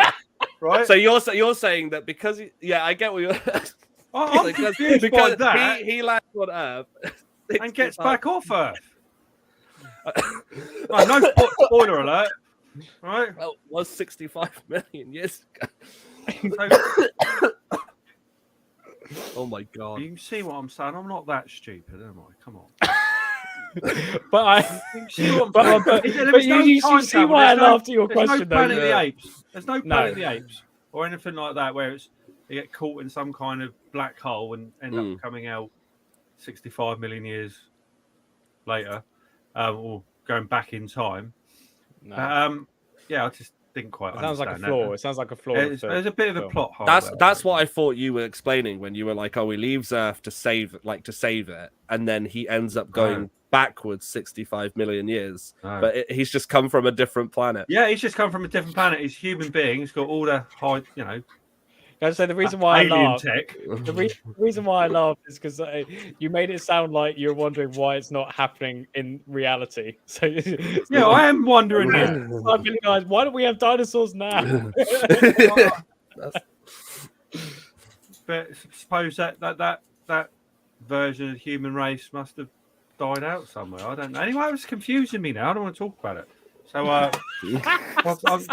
right? So you're saying that because I get what you're. I'm confused by that. He lands on Earth and gets back off Earth. No spoiler alert. Right? Well, it was 65 million years ago. Oh my god! You see what I'm saying? I'm not that stupid, am I? Come on. But you see why I laughed at your question. There's no Planet of the Apes. There's no Planet of the Apes or anything like that where they get caught in some kind of black hole and end up coming out 65 million years later, or going back in time. No. I just didn't quite understand. Sounds like a flaw. It sounds like a flaw. There's a bit of a plot hole. That's what I thought you were explaining when you were like, oh, he leaves Earth to save it, and then he ends up going backwards 65 million years. But he's just come from a different planet. Yeah, he's just come from a different planet. He's human being. He's got all the high, I'd say the reason why alien tech. The reason why I laughed is because you made it sound like you're wondering why it's not happening in reality. So I am wondering. Guys, why don't we have dinosaurs now? But suppose that version of the human race must have died out somewhere. I don't know. Anyway, it was confusing me now. I don't want to talk about it. So,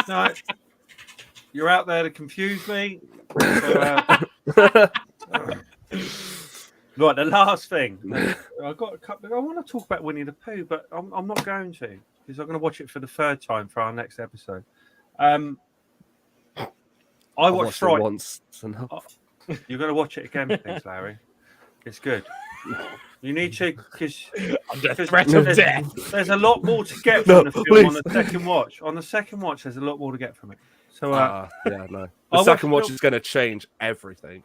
no, you're out there to confuse me. So, right, the last thing. I've got a couple. I want to talk about Winnie the Pooh, but I'm not going to, because I'm going to watch it for the third time for our next episode. I watched Fright. Once. You're going to watch it again, please, Larry. It's good. You need to, because threat of death. There's a lot more to get from the film on the second watch. On the second watch, there's a lot more to get from it. So, the second watch is going to change everything.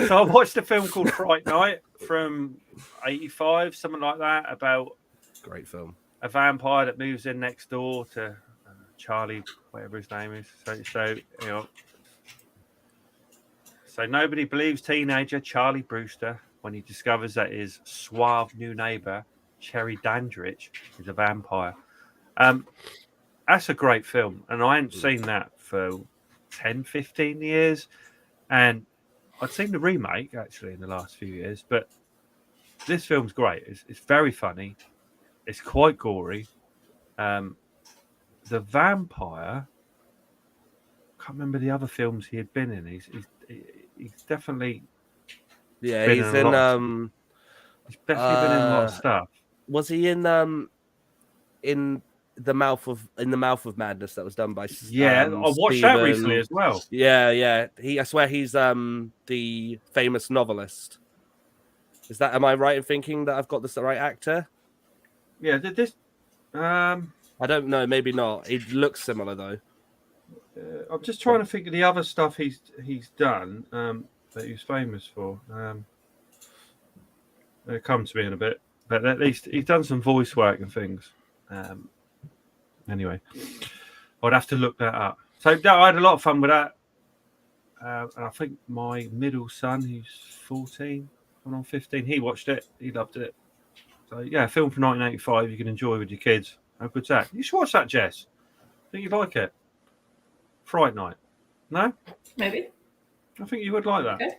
So I watched a film called Fright Night from '85, something like that, about great film. A vampire that moves in next door to Charlie, whatever his name is. So nobody believes teenager Charlie Brewster when he discovers that his suave new neighbor Cherry Dandridge is a vampire. That's a great film, and I hadn't seen that for 10, 15 years. And I'd seen the remake actually in the last few years, but this film's great. It's very funny. It's quite gory. The vampire, I can't remember the other films he had been in. He's definitely He's been in a lot. He's definitely been in a lot of stuff. Was he in the Mouth of Madness that was done by I watched that recently as well. Yeah. I swear he's the famous novelist. Am I right in thinking that I've got the right actor? Yeah, did this I don't know, maybe not. It looks similar though. I'm just trying to think of the other stuff he's done that he's famous for. It'll come to me in a bit, but at least he's done some voice work and things. Anyway, I'd have to look that up. So I had a lot of fun with that. And I think my middle son, who's 14, going on 15, he watched it. He loved it. So yeah, a film from 1985 you can enjoy with your kids. How good's that? You should watch that, Jess. I think you'd like it. Fright Night. No? Maybe. I think you would like that. Okay.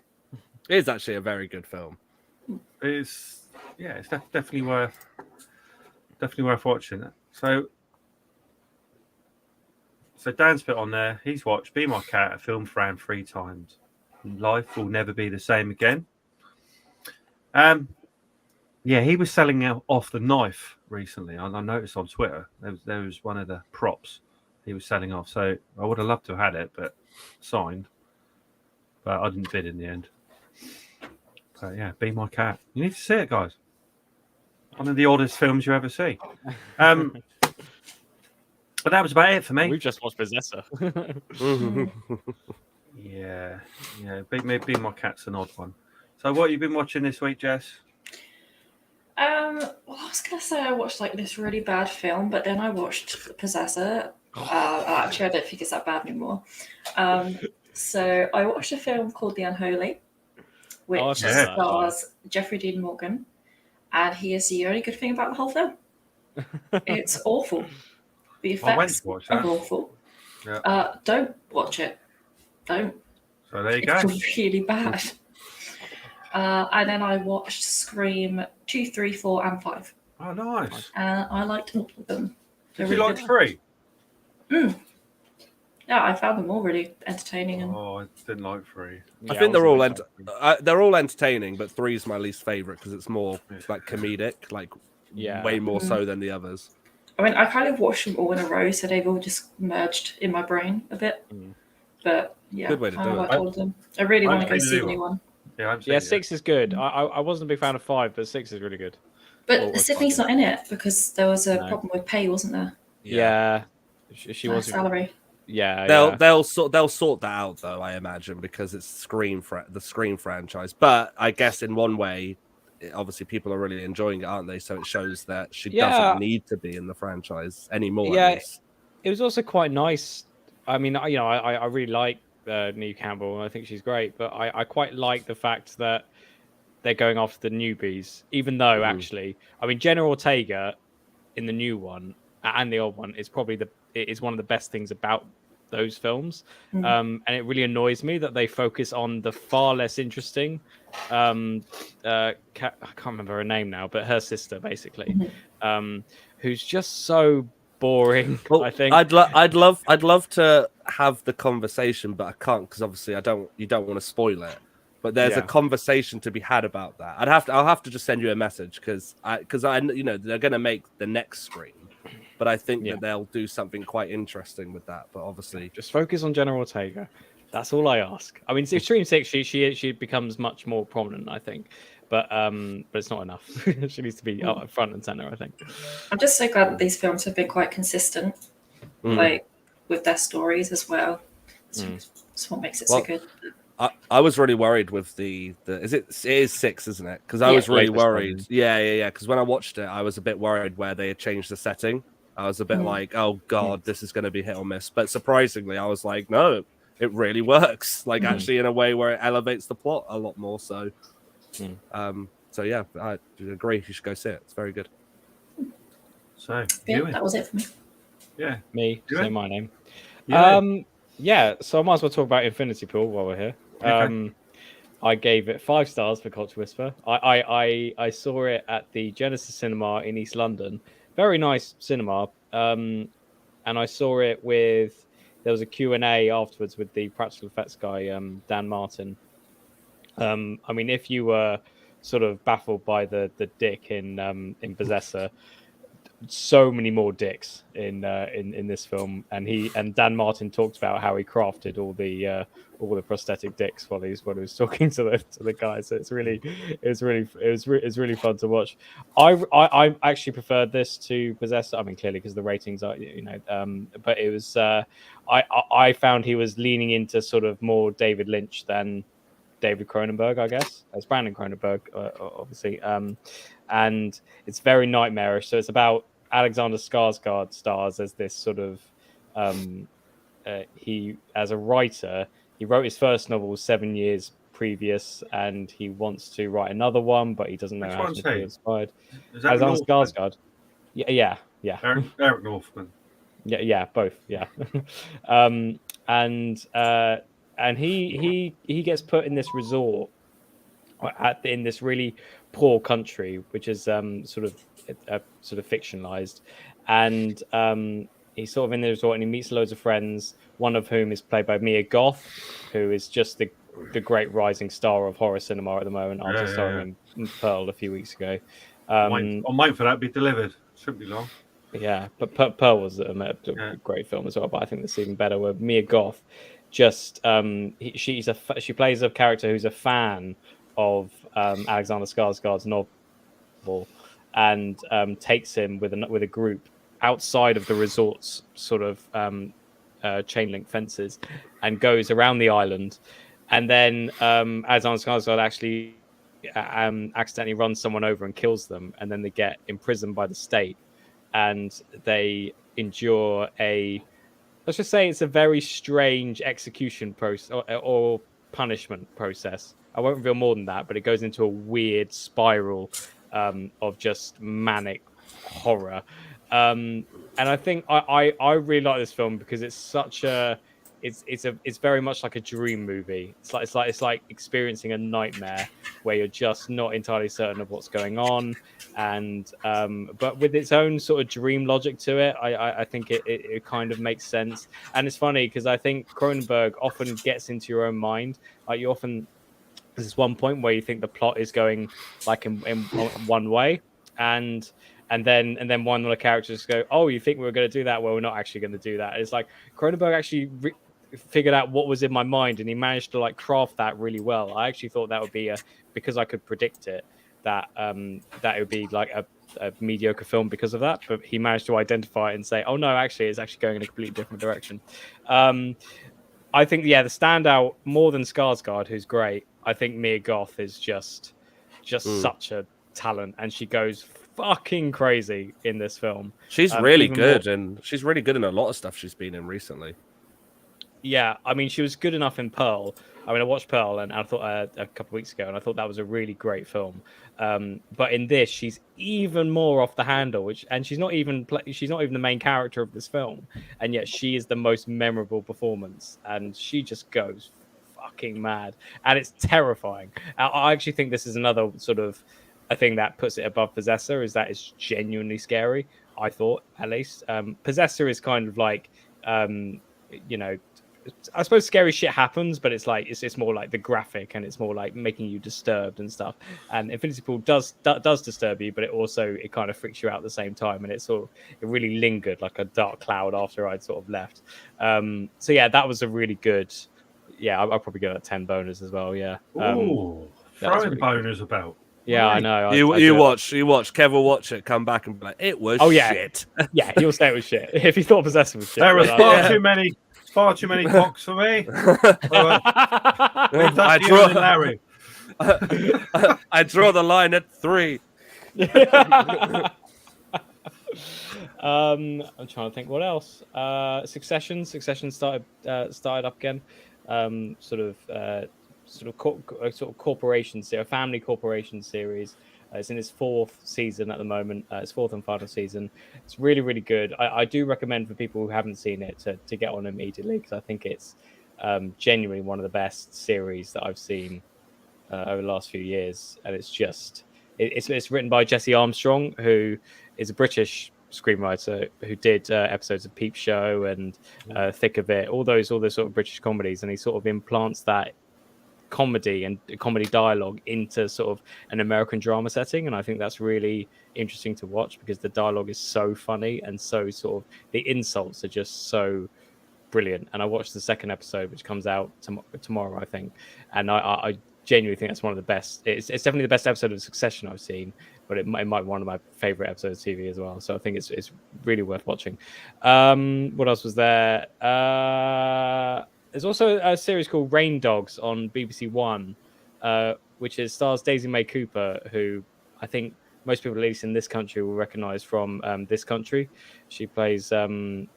It is actually a very good film. It's definitely worth watching. So Dan's put on there. He's watched Be My Cat, a film Fran 3 times. Life will never be the same again. Yeah, he was selling off the knife recently. I noticed on Twitter there was one of the props he was selling off. So I would have loved to have had it, but signed. But I didn't bid in the end. So yeah, Be My Cat. You need to see it, guys. One of the oddest films you ever see. But that was about it for me. We've just watched Possessor. Yeah. Be My Cat's an odd one. So what have you been watching this week, Jess? Well, I was gonna say I watched like this really bad film, but then I watched Possessor. Actually, I don't think it's that bad anymore. So I watched a film called The Unholy, which stars Jeffrey Dean Morgan, and he is the only good thing about the whole film. It's awful. The effects are awful. Yeah. Don't watch it. Don't. So there you go. It's really bad. And then I watched Scream 2, 3, 4, and 5. Oh, nice. And I liked all of them. Did you like 3? Yeah, I found them all really entertaining. And... Oh, I didn't like 3. I think they're all entertaining, but 3 is my least favorite because it's more like comedic, like way more so than the others. I mean, I kind of watched them all in a row, so they've all just merged in my brain a bit. But yeah, good way to do I like all of them. I really want to go see the new one. Yeah, 6 is good. I wasn't a big fan of 5, but 6 is really good. But Sydney's not in it because there was a problem with pay, wasn't there? Yeah, she was salary. Yeah, they'll sort that out though, I imagine, because it's the Scream franchise. But I guess in one way, obviously people are really enjoying it, aren't they? So it shows that she doesn't need to be in the franchise anymore. Yeah, it was also quite nice. I mean, I really like Neve Campbell, and I think she's great. But I quite like the fact that they're going after the newbies, even though actually, I mean, Jenna Ortega in the new one and the old one is probably is one of the best things about those films. And it really annoys me that they focus on the far less interesting I can't remember her name now, but her sister basically, who's just so boring. Well, I think I'd love to have the conversation, but I can't because obviously you don't want to spoil it. But there's a conversation to be had about that. I'll have to just send you a message because I they're going to make the next Scream. But I think that they'll do something quite interesting with that. But obviously, just focus on Jenna Ortega. That's all I ask. I mean, Scream 6, she becomes much more prominent, I think. But it's not enough. She needs to be up front and center, I think. I'm just so glad that these films have been quite consistent, like with their stories as well. It's what makes it so good. I was really worried with it is 6, isn't it? Because I was really worried. Yeah. Because when I watched it, I was a bit worried where they had changed the setting. I was a bit like, oh God, this is going to be hit or miss. But surprisingly, I was like, no, it really works. Like actually in a way where it elevates the plot a lot more. So, so yeah, I agree. You should go see it. It's very good. So that was it for me. Yeah, me. Say my name. Yeah. Yeah, so I might as well talk about Infinity Pool while we're here. Okay. I gave it 5 stars for Culture Whisper. I saw it at the Genesis Cinema in East London. Very nice cinema. And I saw it with, there was a Q&A afterwards with the practical effects guy, Dan Martin. I mean, if you were sort of baffled by the dick in Possessor, so many more dicks in this film, and Dan Martin talked about how he crafted all the prosthetic dicks while he was talking to the guys. So it's really fun to watch. I actually preferred this to Possessor. I mean, clearly because the ratings are, but it was I found he was leaning into sort of more David Lynch than David Cronenberg, I guess. It's Brandon Cronenberg, obviously. And it's very nightmarish. So it's about Alexander Skarsgård stars as this sort of he, as a writer, he wrote his first novel 7 years previous, and he wants to write another one, but he doesn't know Which how one's to be he? inspired. Is that Alexander Northman? Skarsgård. Yeah. Eric Northman. Yeah, both. Yeah. And he gets put in this resort in this really poor country, which is sort of fictionalized, and he's sort of in the resort, and he meets loads of friends. One of whom is played by Mia Goth, who is just the great rising star of horror cinema at the moment, after starring in Pearl a few weeks ago. I'm waiting for that to be delivered. Shouldn't be long. Yeah, but Pearl was a great film as well. But I think this is even better with Mia Goth. Just she plays a character who's a fan of Alexander Skarsgård's novel, and takes him with a group outside of the resort's sort of chain link fences, and goes around the island, and then Alexander Skarsgård actually accidentally runs someone over and kills them, and then they get imprisoned by the state, and they endure let's just say it's a very strange execution process or punishment process. I won't reveal more than that, but it goes into a weird spiral of just manic horror. And I think I really like this film because it's such it's very much like a dream movie. It's like experiencing a nightmare where you're just not entirely certain of what's going on, and but with its own sort of dream logic to it, I think it kind of makes sense. And it's funny because I think Cronenberg often gets into your own mind. Like you often, there's this one point where you think the plot is going like in one way, and then one of the characters go, "Oh, you think we were going to do that? Well, we're not actually going to do that." It's like Cronenberg actually figured out what was in my mind, and he managed to like craft that really well. I actually thought that would be because I could predict it, that it would be like a mediocre film because of that. But he managed to identify it and say, "Oh no, actually, it's actually going in a completely different direction." I think the standout more than Skarsgård, who's great. I think Mia Goth is just such a talent, and she goes fucking crazy in this film. She's really good, and she's really good in a lot of stuff she's been in recently. Yeah, I mean, she was good enough in Pearl. I mean, I watched Pearl, and I thought a couple of weeks ago, and I thought that was a really great film. But in this, she's even more off the handle, and she's not even the main character of this film, and yet she is the most memorable performance, and she just goes fucking mad, and it's terrifying. I actually think this is another sort of a thing that puts it above Possessor, is that it's genuinely scary. I thought, at least. Possessor is kind of like, I suppose scary shit happens, but it's like it's more like the graphic, and it's more like making you disturbed and stuff. And Infinity Pool does disturb you, but it kind of freaks you out at the same time, and it really lingered like a dark cloud after I'd sort of left. So yeah, that was a really good. Yeah, I'll probably go at 10 boners as well. Yeah. Ooh, throwing really boners good. About. Yeah, I know. You watch. Kev will watch it, come back and be like, "It was shit." Yeah, he'll say it was shit. If he thought Possessor was shit, there was far too many cocks for me. I draw the line at 3. I'm trying to think what else. Succession started up again. Sort of corporation series, a family corporation series It's in its 4th season at the moment. Its 4th and final season. It's really, really good. I do recommend for people who haven't seen it to get on immediately, because I think it's genuinely one of the best series that I've seen over the last few years. And it's just it's written by Jesse Armstrong, who is a British screenwriter who did episodes of Peep Show and Thick of It, all those sort of British comedies, and he sort of implants that comedy and comedy dialogue into sort of an American drama setting, and I think that's really interesting to watch because the dialogue is so funny and so sort of the insults are just so brilliant. And I watched the 2nd episode, which comes out tomorrow, I think, and I genuinely think that's one of the best. It's definitely the best episode of Succession I've seen, but it might be one of my favorite episodes of TV as well. So I think it's really worth watching. What else was there? There's also a series called Rain Dogs on BBC One, which stars Daisy May Cooper, who I think most people, at least in this country, will recognise from This Country. She plays the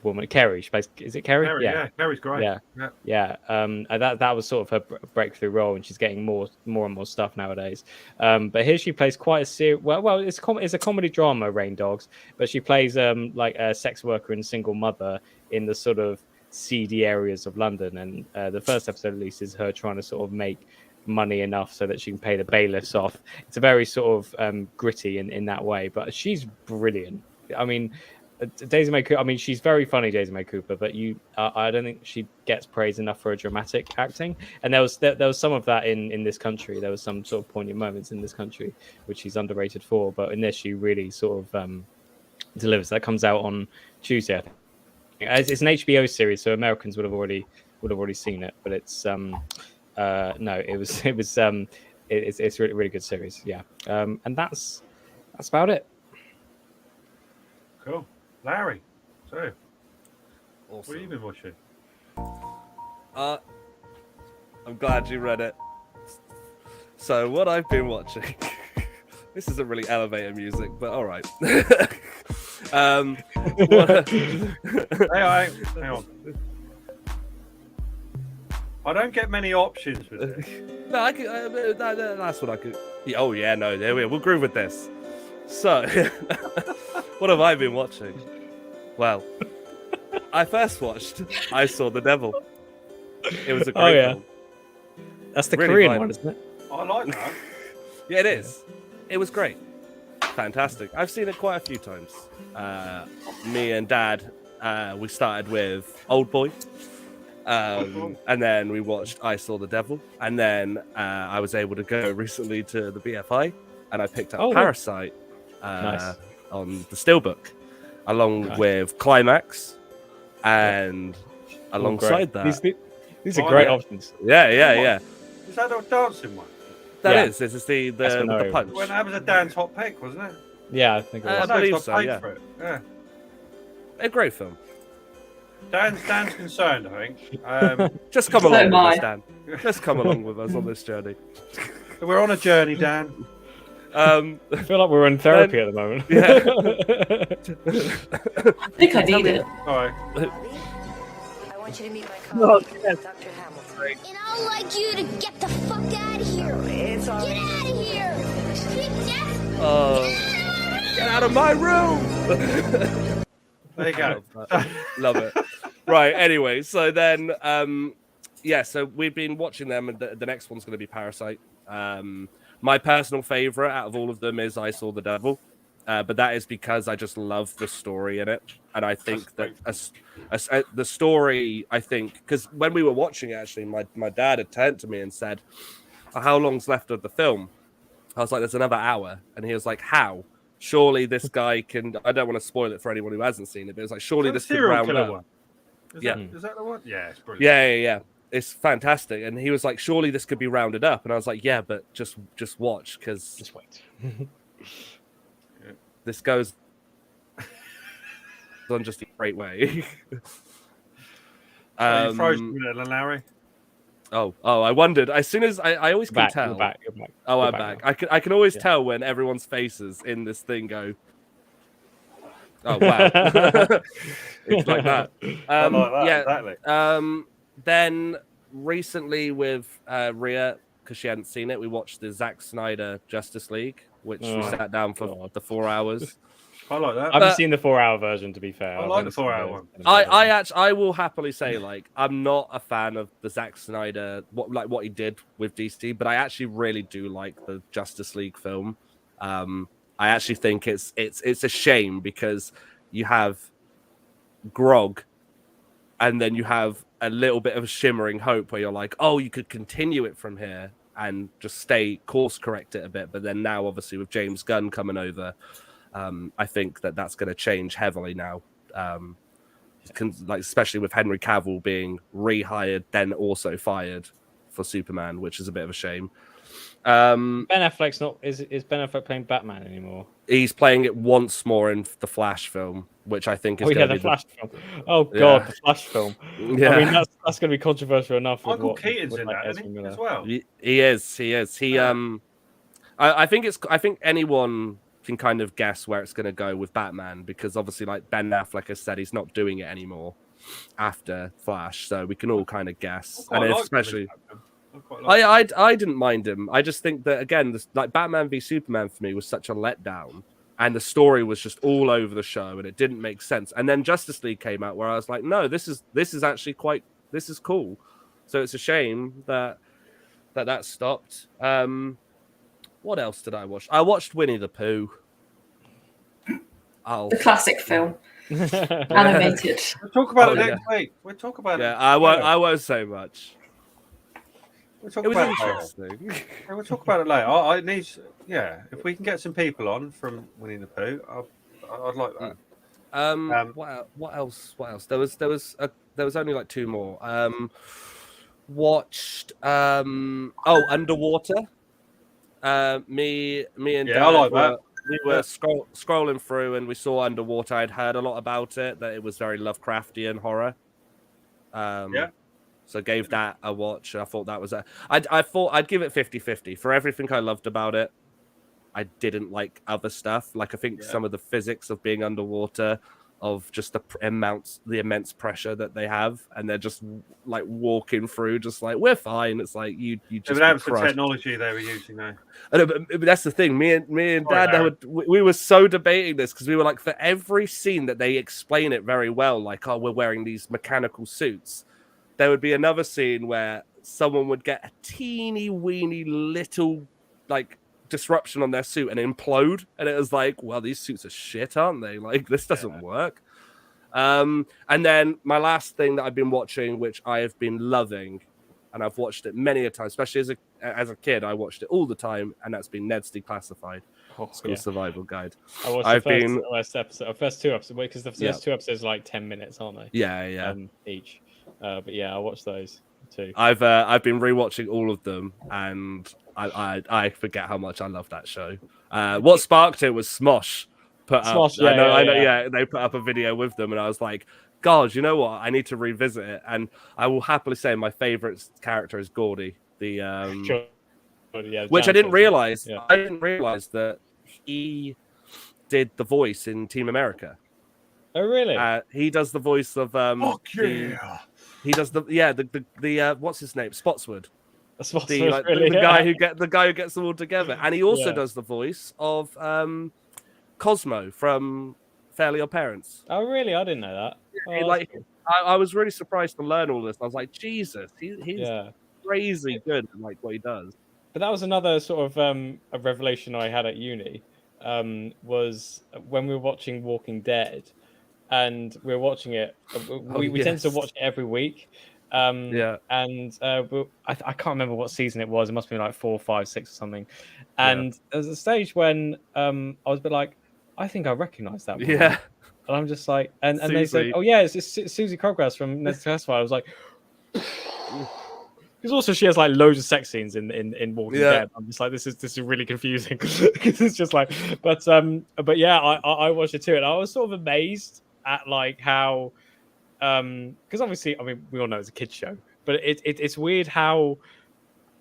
woman Kerry. She plays, is it Kerry? Kerry, yeah, Kerry's great. Yeah. That was sort of her breakthrough role, and she's getting more and more stuff nowadays. But here she plays quite a serious. Well, it's a comedy drama, Rain Dogs, but she plays like a sex worker and single mother in the sort of seedy areas of London. And the first episode, at least, is her trying to sort of make money enough so that she can pay the bailiffs off. It's a very sort of gritty in that way, but she's brilliant. I mean, Daisy May Cooper, I mean, she's very funny, Daisy May Cooper, but I don't think she gets praise enough for her dramatic acting. And there was some of that in This Country. There was some sort of poignant moments in This Country, which she's underrated for. But in this, she really sort of delivers. That comes out on Tuesday, I think. It's an HBO series, so Americans would have already seen it. But it's it's a really, really good series. Yeah, and that's about it. Cool. Larry, so Awesome. what have you been watching? I'm glad you read it. So what I've been watching, this isn't really elevator music, but all right. Hang on. I don't get many options with it. No, I could. That's what I could. Oh yeah, no, there we'll groove with this. So, what have I been watching? Well, I first watched I Saw the Devil. It was a great film. That's the Really Korean violent. one, isn't it? I like that. Yeah, it is. It was great. Fantastic. I've seen it quite a few times. Me and Dad, we started with Old Boy. And then we watched I Saw the Devil. And then I was able to go recently to the BFI and I picked up Parasite on the Steelbook, along with Climax. And alongside that... These are great options. Yeah. Is that a dancing one? That is. This is the punch. When that was a Dan's hot pick, wasn't it? Yeah, I think it was. I believe so, yeah. For it. Yeah. A great film. Dan's concerned, I think. Just come along with us, Dan. Just come along with us on this journey. We're on a journey, Dan. I feel like we're in therapy at the moment. Yeah. I think I need it. All right. I want you to meet my colleague, Dr. Hamilton. And I'd like you to get the fuck out of here. It's all Get out of here. Get out of my room. There you go. Love it. Right. Anyway, so then, so we've been watching them, and the next one's going to be Parasite. My personal favorite out of all of them is I Saw the Devil, but that is because I just love the story in it, and I think that the story, I think, because when we were watching it, actually, my dad had turned to me and said, "How long's left of the film?" I was like, "There's another hour," and he was like, "How? Surely this guy can." I don't want to spoil it for anyone who hasn't seen it, but it's like, surely this could round up. One? Is that the one? Yeah, it's brilliant. Yeah. It's fantastic. And he was like, surely this could be rounded up. And I was like, yeah, but just watch, because Just wait. this goes on just a great way. You frozen with it, Larry? Oh, I wondered. As soon as I always can tell. You're back. Oh, You're I'm back back. I can always tell when everyone's faces in this thing go, oh, wow. It's like that. I like that, exactly. Then recently with Rhea because she hadn't seen it. We watched the Zack Snyder Justice League, which we Oh, sat down for the 4 hours. I like that. I haven't seen the 4-hour version, to be fair. I I've like only the 4-hour seen one. I will happily say, like, I'm not a fan of the Zack Snyder what he did with DC, but I actually really do like the Justice League film. I actually think it's a shame because you have Grog, and then you have a little bit of a shimmering hope where you're like, oh, you could continue it from here and just course correct it a bit. But then now, obviously, with James Gunn coming over, I think that's going to change heavily now. Like especially with Henry Cavill being rehired, then also fired for Superman, which is a bit of a shame. Ben Affleck's not is Ben Affleck playing Batman anymore? He's playing it once more in the Flash film, which I think is going to be the Flash film. Oh god, the Flash film. Yeah. I mean that's going to be controversial enough. Michael Keaton's in that, isn't he, as well? He is. He I think anyone can kind of guess where it's going to go with Batman, because obviously, like Ben Affleck has said, he's not doing it anymore after Flash, so we can all kind of guess. And especially, I didn't mind him. I just think that again, like Batman v Superman for me was such a letdown, and the story was just all over the show, and it didn't make sense. And then Justice League came out, where I was like, no, this is actually this is cool. So it's a shame that stopped. What else did I watch? I watched Winnie the Pooh. The classic film. Animated. We'll talk about it next week. We'll talk about it. Yeah, I won't say much. We'll talk It was about interesting. Yeah, we'll talk about it later. If we can get some people on from Winnie the Pooh, I'd like that. What else? There was only like 2 more. Watched Underwater. Me and Dad I like that. We were scrolling through and we saw Underwater. I'd heard a lot about it, that it was very Lovecraftian horror. So gave that a watch. I thought that was I thought I'd give it 50-50 for everything I loved about it. I didn't like other stuff. Like I think some of the physics of being underwater, of just the immense pressure that they have, and they're just like walking through, just like we're fine. It's like you just. That's the technology they were using now. But that's the thing. Me and Dad, we were so debating this because we were like, for every scene that they explain it very well, like, oh, we're wearing these mechanical suits, there would be another scene where someone would get a teeny weeny little like disruption on their suit and implode, and it was like, well, these suits are shit, aren't they? Like, this doesn't work. And then my last thing that I've been watching, which I have been loving, and I've watched it many a time, especially as a kid, I watched it all the time, and that's been Ned's Declassified School Survival Guide. I watched the first 2 episodes, because the first 2 episodes are like 10 minutes, aren't they? Yeah. Each. But yeah, I watched those too. I've been rewatching all of them, and I forget how much I love that show. What sparked it was Smosh put up. I know. They put up a video with them, and I was like, God, you know what? I need to revisit it. And I will happily say my favorite character is Gordy, which I didn't realize. I didn't realize that he did the voice in Team America. Oh, really? He does the voice of he does the what's his name? Spotswood. The guy who gets them all together, and he also does the voice of Cosmo from Fairly Odd Parents. Oh, really? I didn't know that. I was really surprised to learn all this. I was like, Jesus, he's crazy good at like what he does. But that was another sort of a revelation I had at uni. Was when we were watching Walking Dead, and we were watching it. We tend to watch it every week. And I can't remember what season it was. It must be like 4, 5, 6 or something. And there was a stage when I was a bit like, I think I recognize that one. Yeah. And I'm just like, and they said, oh yeah, it's Susie Coggrass from Ned's Declassified. I was like, because also she has like loads of sex scenes in Walking Dead. I'm just like, this is really confusing because it's just like, but yeah, I watched it too, and I was sort of amazed at like how, because obviously, I mean, we all know it's a kids show, but it's weird how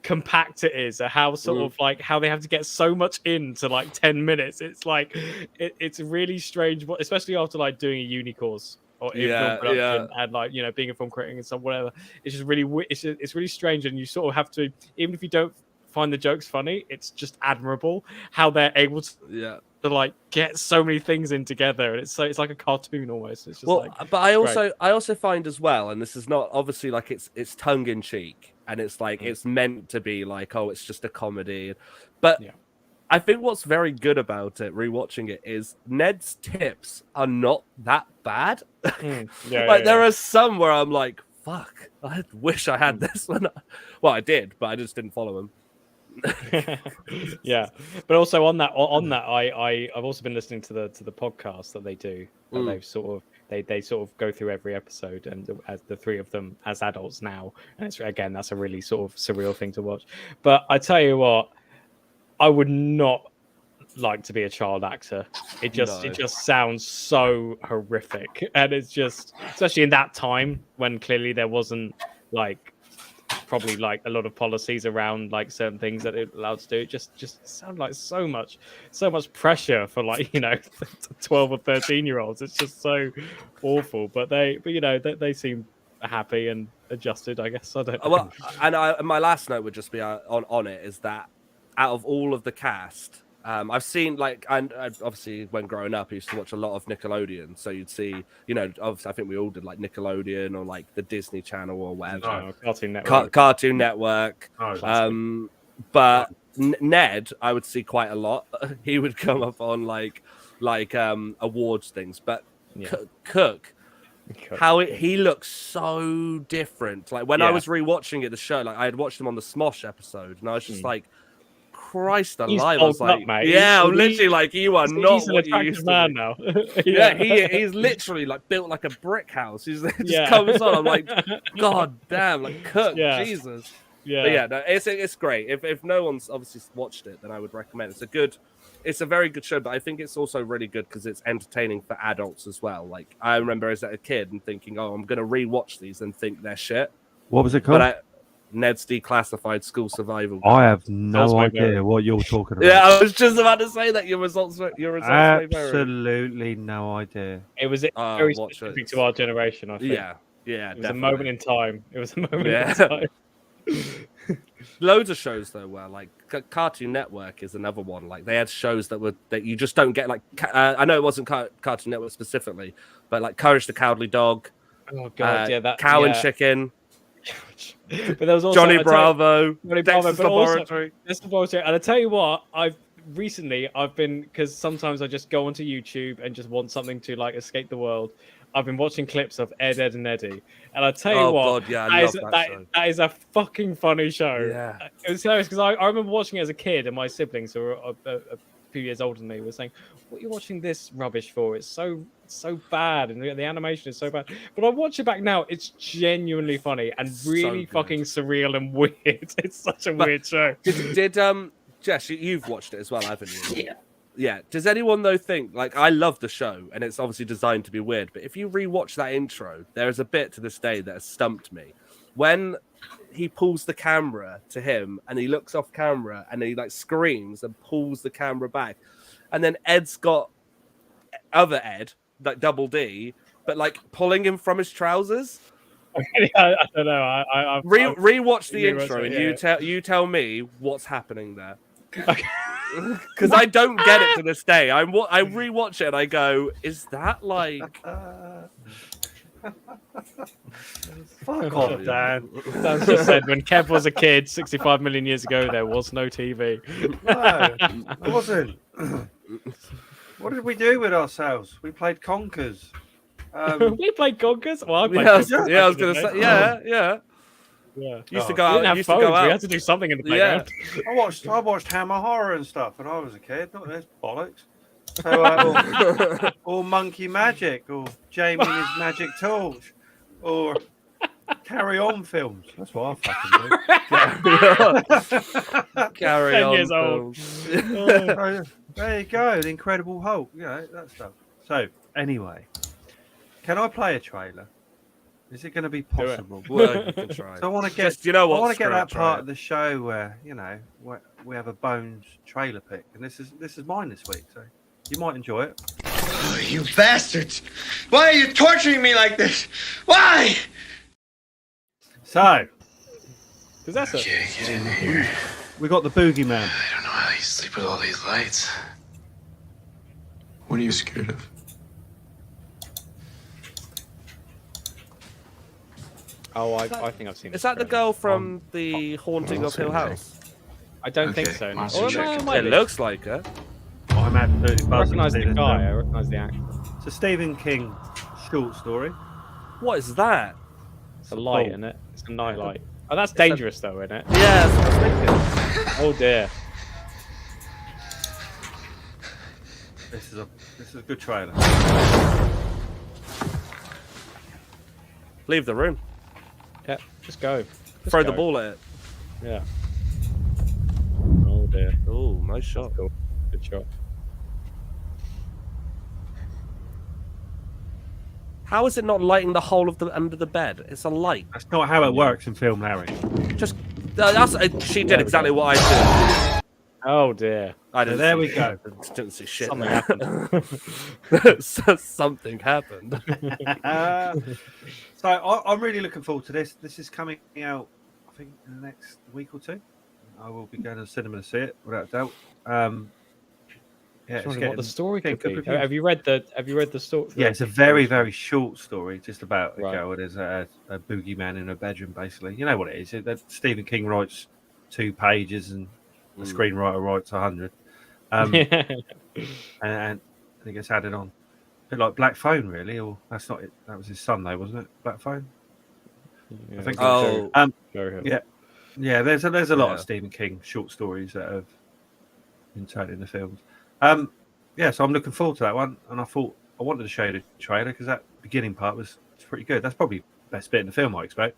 compact it is, or how sort of like how they have to get so much into like 10 minutes. It's like it's really strange, especially after like doing a uni course or in film production and like, you know, being a film critic and stuff, whatever. It's just really it's really strange, and you sort of have to, even if you don't find the jokes funny. It's just admirable how they're able to like get so many things in together, and it's like a cartoon almost. It's just but I also find as well, and this is not obviously like it's tongue in cheek, and it's like it's meant to be like, oh, it's just a comedy, but I think what's very good about it, rewatching it, is Ned's tips are not that bad. There are some where I'm like, fuck, I wish I had this one. Well, I did, but I just didn't follow him. But also on that I've also been listening to the podcast that they do. They've sort of they sort of go through every episode, and as the three of them as adults now, and it's again, that's a really sort of surreal thing to watch. But I tell you what, I would not like to be a child actor. It just sounds so horrific, and it's just, especially in that time when clearly there wasn't like probably like a lot of policies around like certain things that it allowed to do. It just sounded like so much pressure for like 12 or 13-year-olds. It's just so awful. But they seem happy and adjusted, I guess. I don't know. Well, and my last note would just be on it is that out of all of the cast, I've seen and obviously when growing up, I used to watch a lot of Nickelodeon. So you'd see, obviously I think we all did like Nickelodeon or like the Disney Channel or whatever. Cartoon Network. Cartoon Network. But Ned, I would see quite a lot. He would come up on like awards things. But Cook, how he looks so different. Like when I was rewatching it, the show, like I had watched him on the Smosh episode, and I was just like, Christ alive! I was like, I'm literally like, you are not what you used to be. Now. He's literally like built like a brick house. He's just comes on. I'm like, God damn, like Cook, Jesus. But no, it's great. If no one's obviously watched it, then I would recommend it. It's a very good show, but I think it's also really good because it's entertaining for adults as well. Like I remember as a kid and thinking, oh, I'm gonna rewatch these and think they're shit. What was it called? Ned's Declassified School Survival. I have no idea what you're talking about. Yeah, I was just about to say that your results absolutely no idea. It was very specific to our generation, I think. Yeah, it was a moment in time. In time. Loads of shows though were like Cartoon Network is another one. Like they had shows that you just don't get. Like I know it wasn't Cartoon Network specifically, but like Courage the Cowardly Dog. Oh god, Cow and Chicken. But there was also Johnny Bravo, Dexter's Laboratory. And I tell you what, I've been, because sometimes I just go onto YouTube and just want something to like escape the world. I've been watching clips of Ed, Ed and Eddie, and I tell you what, that is a fucking funny show. Yeah, it was hilarious because I remember watching it as a kid, and my siblings who were a few years older than me were saying, "What are you watching this rubbish for? It's so bad, and the animation is so bad." But I watch it back now; it's genuinely funny and really fucking surreal and weird. It's such a weird show. Did Jess, you've watched it as well, haven't you? Yeah. Yeah. Does anyone though think like I love the show and it's obviously designed to be weird, but if you rewatch that intro, there is a bit to this day that has stumped me. When he pulls the camera to him and he looks off camera and he like screams and pulls the camera back, and then Ed's got other Ed, like Double D, but like pulling him from his trousers. I don't know. I rewatch the intro and you tell me what's happening there. Because I don't get it to this day. I rewatch it and I go, is that like? Fuck off, Dan. Dan just said when Kev was a kid 65 million years ago, there was no TV. No, it wasn't. What did we do with ourselves? We played Conkers. We played Conkers? Well, I played Conkers. Yeah, I was going to say, yeah. Used to go out. We had to do something in the playground. I watched Hammer Horror and stuff when I was a kid. Not this bollocks. So, or Monkey Magic, or Jamie and his Magic Torch, or Carry On films. That's what I fucking do. Carry On. 10 years old. So, there you go. The Incredible Hulk. That stuff. So anyway, can I play a trailer? Is it going to be possible? Well, you can try. So I want to get, I want to get that part of the show where where we have a Bones trailer pick, and this is mine this week, so you might enjoy it. Oh, you bastards! Why are you torturing me like this? Why? So, Possessor. Okay, get in here. We got the boogeyman. I don't know how you sleep with all these lights. What are you scared of? Oh, I think I've seen. Is that the girl from the Haunting of Hill House? I don't think so. No. Monster Or check. it might It be. looks like her. I'm absolutely I buzzing. recognise to see the this guy. I film. recognise the actor. It's a Stephen King short story. What is that? It's a light, Oh. isn't it? It's a night light. Oh, that's dangerous, though, isn't it? Yeah, that's what I was thinking. Oh dear. This is a good trailer. Leave the room. Yeah, just go. Just Throw go. the ball at it. Yeah. Oh dear. Oh, nice shot. Cool. Good shot. How is it not lighting the whole of the under the bed? It's a light. That's not how it works in film, Larry. Just she did exactly what I did. Oh dear. I didn't. There see we shit. go. Didn't see shit. Something there. happened. Something happened. So I'm really looking forward to this. This is coming out, I think, in the next week or two. I will be going to the cinema to see it, without doubt. Yeah, Just wondering what the story could be. reviews. Have you read the story? Yeah, it's a very, very short story, just about a Right. girl. There's a boogeyman in her bedroom, basically. You know what it is. Stephen King writes 2 pages and the screenwriter writes 100. And it gets added on. A bit like Black Phone, really. Or that's not it. That was his son, though, wasn't it? Black Phone. Yeah, I think. Oh. So. Yeah. There's a lot Yeah. of Stephen King short stories that have been turned into films. Yeah, so I'm looking forward to that one, and I thought I wanted to show you the trailer because that beginning part was pretty good. That's probably the best bit in the film, I expect.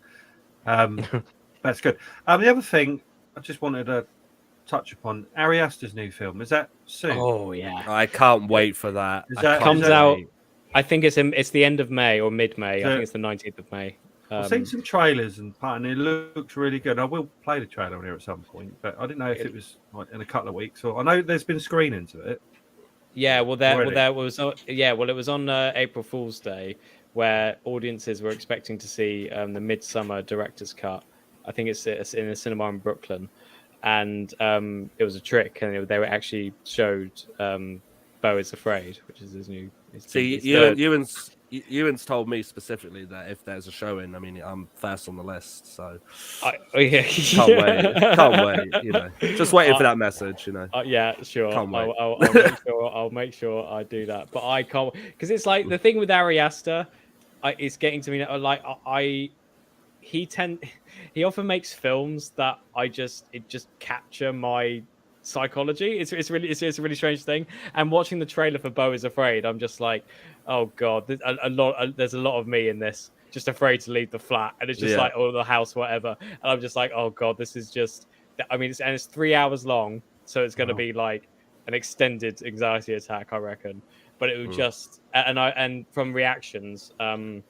That's good. The other thing I just wanted to touch upon, Ari Aster's new film. Is that soon? Oh yeah. I can't wait for that. Is I that- can't Comes that- out. wait. I think it's the end of May or mid-May. I So- think it's the 19th of May. I've seen some trailers and it looks really good. I will play the trailer on here at some point, but I didn't know if it was like in a couple of weeks. Or I know there's been screenings of it. Yeah, well, Already? there was it was on April Fool's Day, where audiences were expecting to see the Midsummer director's cut. I think it's in a cinema in Brooklyn, and it was a trick, and they were actually showed Beau is Afraid, which is his new. See, Ewan's told me specifically that if there's a showing, I mean, I'm first on the list, so can't wait. You know, just waiting for that message. You know. Yeah, sure. Can't wait. I'll make sure I do that. But I can't because it's like the thing with Ari Aster, it's getting to me now. Like he often makes films that just capture my psychology. It's a really strange thing. And watching the trailer for Beau is Afraid, I'm just like, oh god, there's a lot of me in this, just afraid to leave the flat, and it's just like, oh, the house, whatever. And I'm just like, oh god, this is just. I mean, it's 3 hours long, so it's going to be like an extended anxiety attack, I reckon. But it would just and from reactions, it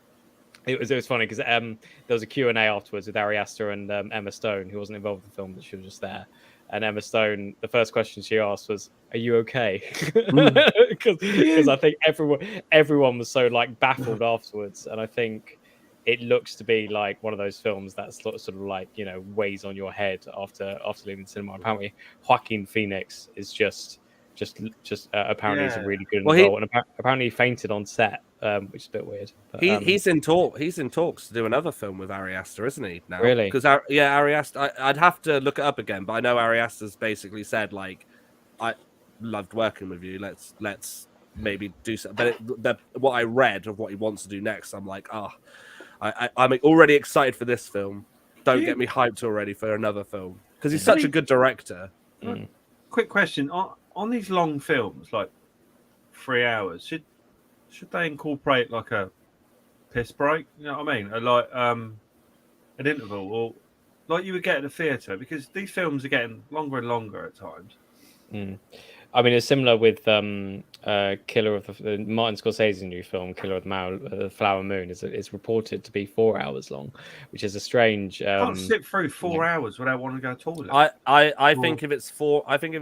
was funny because there was a Q&A afterwards with Ari Aster and Emma Stone, who wasn't involved in the film, but she was just there. And Emma Stone, the first question she asked was, "Are you okay?" Because I think everyone was so like baffled afterwards, and I think it looks to be like one of those films that's sort of like, you know, weighs on your head after leaving the cinema. Apparently, Joaquin Phoenix is just apparently he's a really good role, and apparently he fainted on set, which is a bit weird. But, He's in talks to do another film with Ari Aster, isn't he? Now, Really? Because Ari Aster. I'd have to look it up again, but I know Ari Aster's basically said like, "I loved working with you. Let's maybe do something." But what I read of what he wants to do next, I'm like, I'm already excited for this film. Don't get me hyped already for another film because he's such a good director. Quick question: on these long films, like 3 hours, should they incorporate like a piss break? You know what I mean? Like an interval, or like you would get at the theatre, because these films are getting longer and longer at times. I mean, it's similar with Killer of the Martin Scorsese's new film, Killer of the Flower Moon. Is reported to be 4 hours long, which is a strange. Can't sit through 4 hours without wanting to go to the toilet. I think if it's 4 hours, I think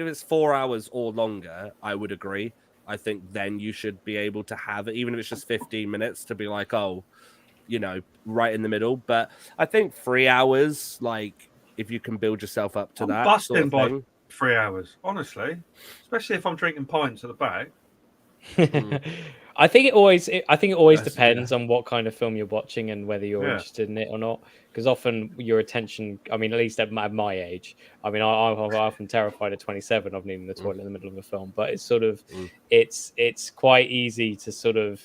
if it's 4 hours or longer, I would agree. I think then you should be able to have it, even if it's just 15 minutes, to be like, oh, you know, right in the middle. But I think 3 hours, like, if you can build yourself up to I'm that busting sort of by thing. 3 hours, honestly. Especially if I'm drinking pints at the back. I think it always That's- depends on what kind of film you're watching and whether you're Yeah. interested in it or not. Because often your attention, I mean, at least at my age, I mean, I'm often terrified at 27 of needing the toilet in the middle of a film. But it's sort of, it's quite easy to sort of,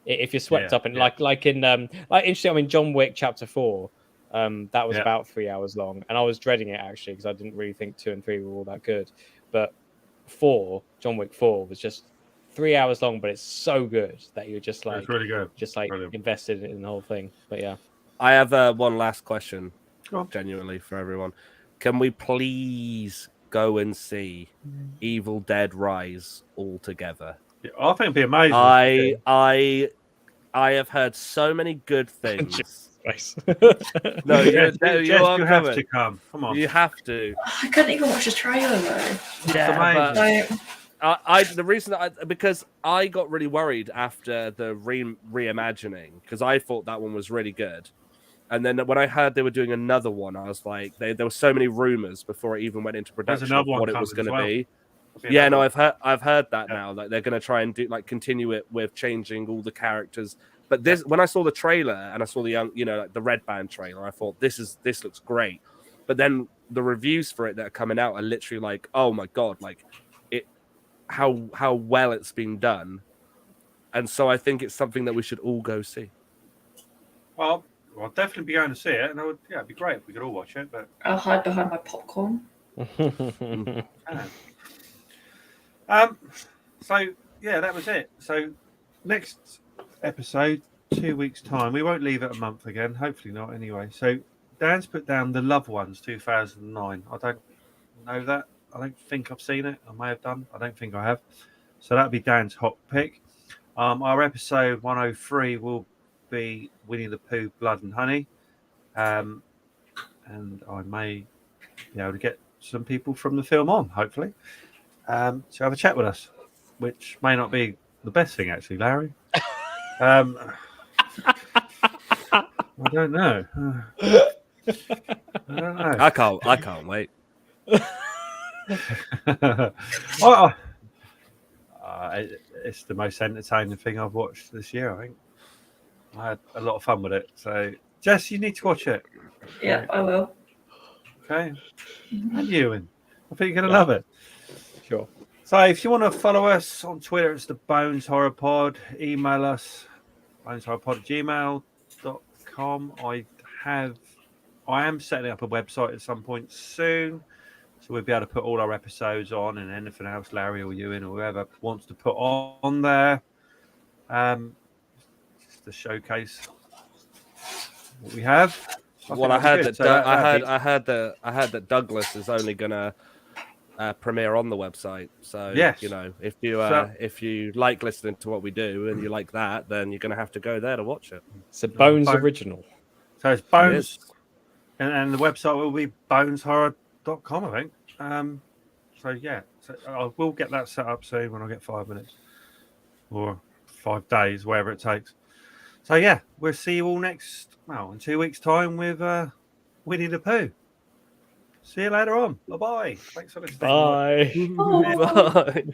if you're swept Yeah, up in yeah. like interesting. I mean, John Wick Chapter 4. That was Yeah. about 3 hours long, and I was dreading it actually because I didn't really think 2 and 3 were all that good. But John Wick 4 was just 3 hours long, but it's so good that you're just like It's really good. Brilliant. invested in the whole thing. But yeah, I have one last question, Go on. genuinely for everyone. Can we please go and see Evil Dead Rise all together? Yeah, I think it'd be amazing. I have heard so many good things. No, Jess, you you are have coming. to come. Come on. You have to. I couldn't even watch the trailer though. Yeah, amazing. but the reason because I got really worried after the reimagining because I thought that one was really good, and then when I heard they were doing another one, I was like, there were so many rumors before it even went into production another of one what it was coming going as to well. be. Yeah, no, I've heard that now. Like they're going to try and do continue it with changing all the characters. But this, when I saw the trailer and I saw the like the Red Band trailer, I thought this looks great. But then the reviews for it that are coming out are literally like, oh my god, like it, how well it's been done. And so I think it's something that we should all go see. Well, I'll definitely be going to see it, and it'd be great if we could all watch it. But I'll hide behind my popcorn. So yeah, that was it. So next episode, 2 weeks time. We won't leave it a month again. Hopefully not. Anyway, so Dan's put down The Loved Ones 2009. I don't know that. I don't think I've seen it. I may have done. I don't think I have. So that'll be Dan's hot pick. Our episode 103 will be Winnie the Pooh, Blood and Honey. And I may be able to get some people from the film on, hopefully, to have a chat with us, which may not be the best thing, actually, Larry. I don't know. I can't wait. It's the most entertaining thing I've watched this year, I think. I had a lot of fun with it. So, Jess, you need to watch it. Yeah, I will. Okay. And Ewan, I think you're going to love it. Sure. So, if you want to follow us on Twitter, it's the Bones Horror Pod. Email us, boneshorrorpod@gmail.com. I am setting up a website at some point soon. So we'll be able to put all our episodes on and anything else Larry or Ewan or whoever wants to put on there. Just to showcase what we have. I heard that Douglas is only gonna premiere on the website. So yes. If you like listening to what we do and you like that, then you're gonna have to go there to watch it. It's a Bones original. So it's Bones, and the website will be boneshorror.com, I think. So yeah, I will get that set up soon when I get 5 minutes or 5 days, whatever it takes. So yeah, we'll see you all in 2 weeks' time with Winnie the Pooh. See you later on. Bye bye. Thanks for listening. Bye. Bye.